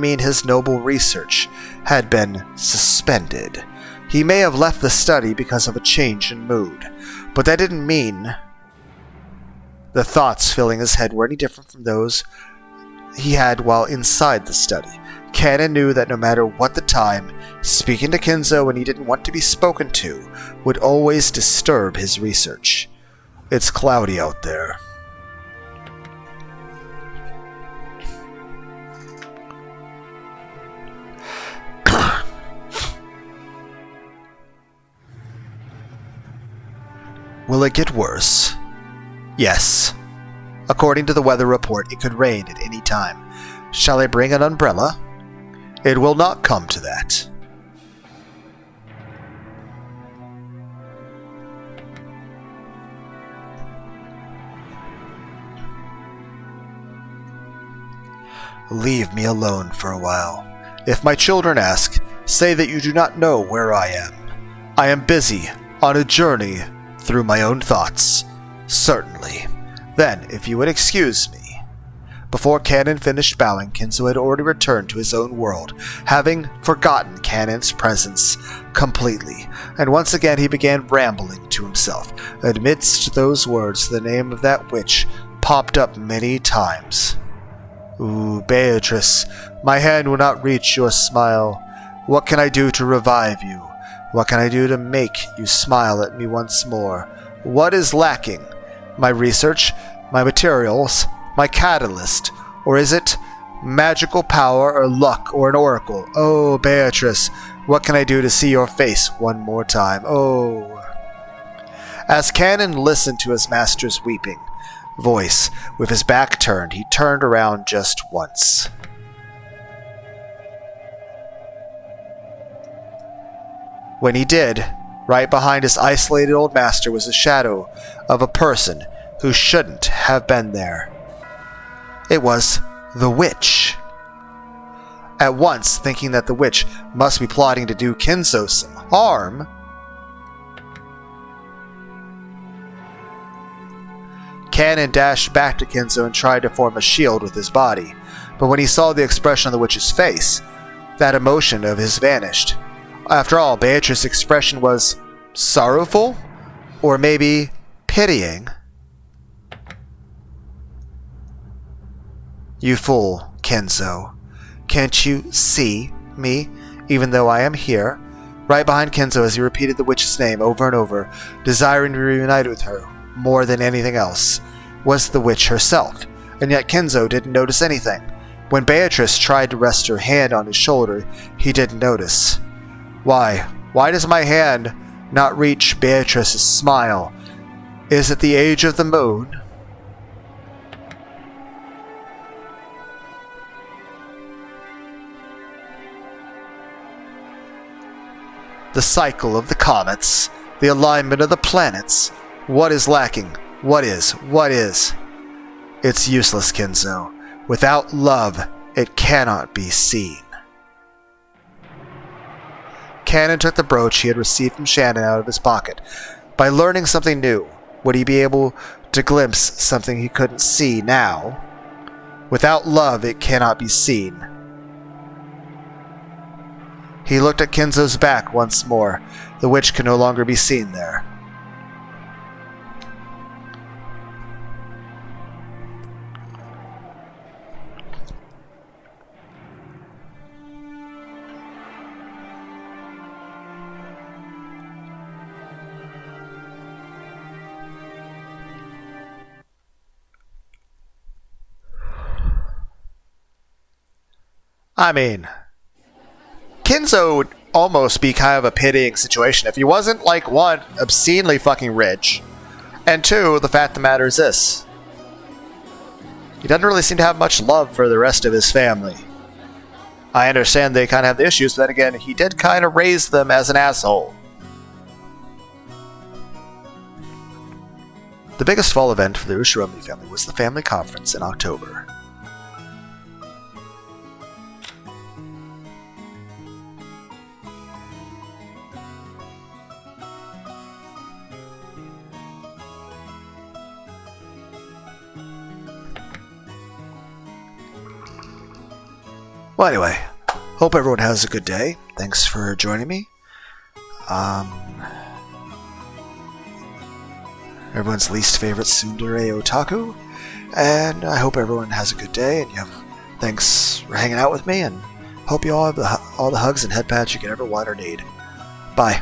mean his noble research had been suspended. He may have left the study because of a change in mood, but that didn't mean the thoughts filling his head were any different from those he had while inside the study. Canon knew that no matter what the time, speaking to Kenzo when he didn't want to be spoken to would always disturb his research. It's cloudy out there. Will it get worse? Yes. According to the weather report, it could rain at any time. Shall I bring an umbrella? It will not come to that. Leave me alone for a while. If my children ask, say that you do not know where I am. I am busy, on a journey through my own thoughts. Certainly. Then, if you would excuse me. Before Canon finished bowing, Kenzo had already returned to his own world, having forgotten Canon's presence completely, and once again he began rambling to himself. Amidst those words, the name of that witch popped up many times. Ooh, Beatrice, my hand will not reach your smile. What can I do to revive you? What can I do to make you smile at me once more? What is lacking? My research? My materials? My catalyst? Or is it magical power or luck or an oracle? Oh, Beatrice, what can I do to see your face one more time? Oh. As Canon listened to his master's weeping voice, with his back turned, he turned around just once. When he did, right behind his isolated old master was a shadow of a person who shouldn't have been there. It was the witch. At once, thinking that the witch must be plotting to do Kenzo some harm, Canon dashed back to Kenzo and tried to form a shield with his body. But when he saw the expression on the witch's face, that emotion of his vanished. After all, Beatrice's expression was sorrowful, or maybe pitying. You fool, Kenzo. Can't you see me, even though I am here? Right behind Kenzo as he repeated the witch's name over and over, desiring to reunite with her more than anything else, was the witch herself. And yet Kenzo didn't notice anything. When Beatrice tried to rest her hand on his shoulder, he didn't notice. Why does my hand not reach Beatrice's smile? Is it the age of the moon? the cycle of the comets, the alignment of the planets. What is lacking? What is? What is? It's useless, Kinzo. Without love, it cannot be seen. Cannon took the brooch he had received from Shannon out of his pocket. By learning something new, would he be able to glimpse something he couldn't see now? Without love, it cannot be seen. He looked at Kinzo's back once more. The witch could no longer be seen there. I mean, Kinzo would almost be kind of a pitying situation if he wasn't, like, one, obscenely fucking rich, and two, the fact of the matter is this. He doesn't really seem to have much love for the rest of his family. I understand they kind of have the issues, but then again, he did kind of raise them as an asshole. The biggest fall event for the Ushiromi family was the family conference in October. Well, anyway, hope everyone has a good day. Thanks for joining me. Everyone's least favorite tsundere otaku. And I hope everyone has a good day. And thanks for hanging out with me. And hope you all have all the hugs and head pats you can ever want or need. Bye.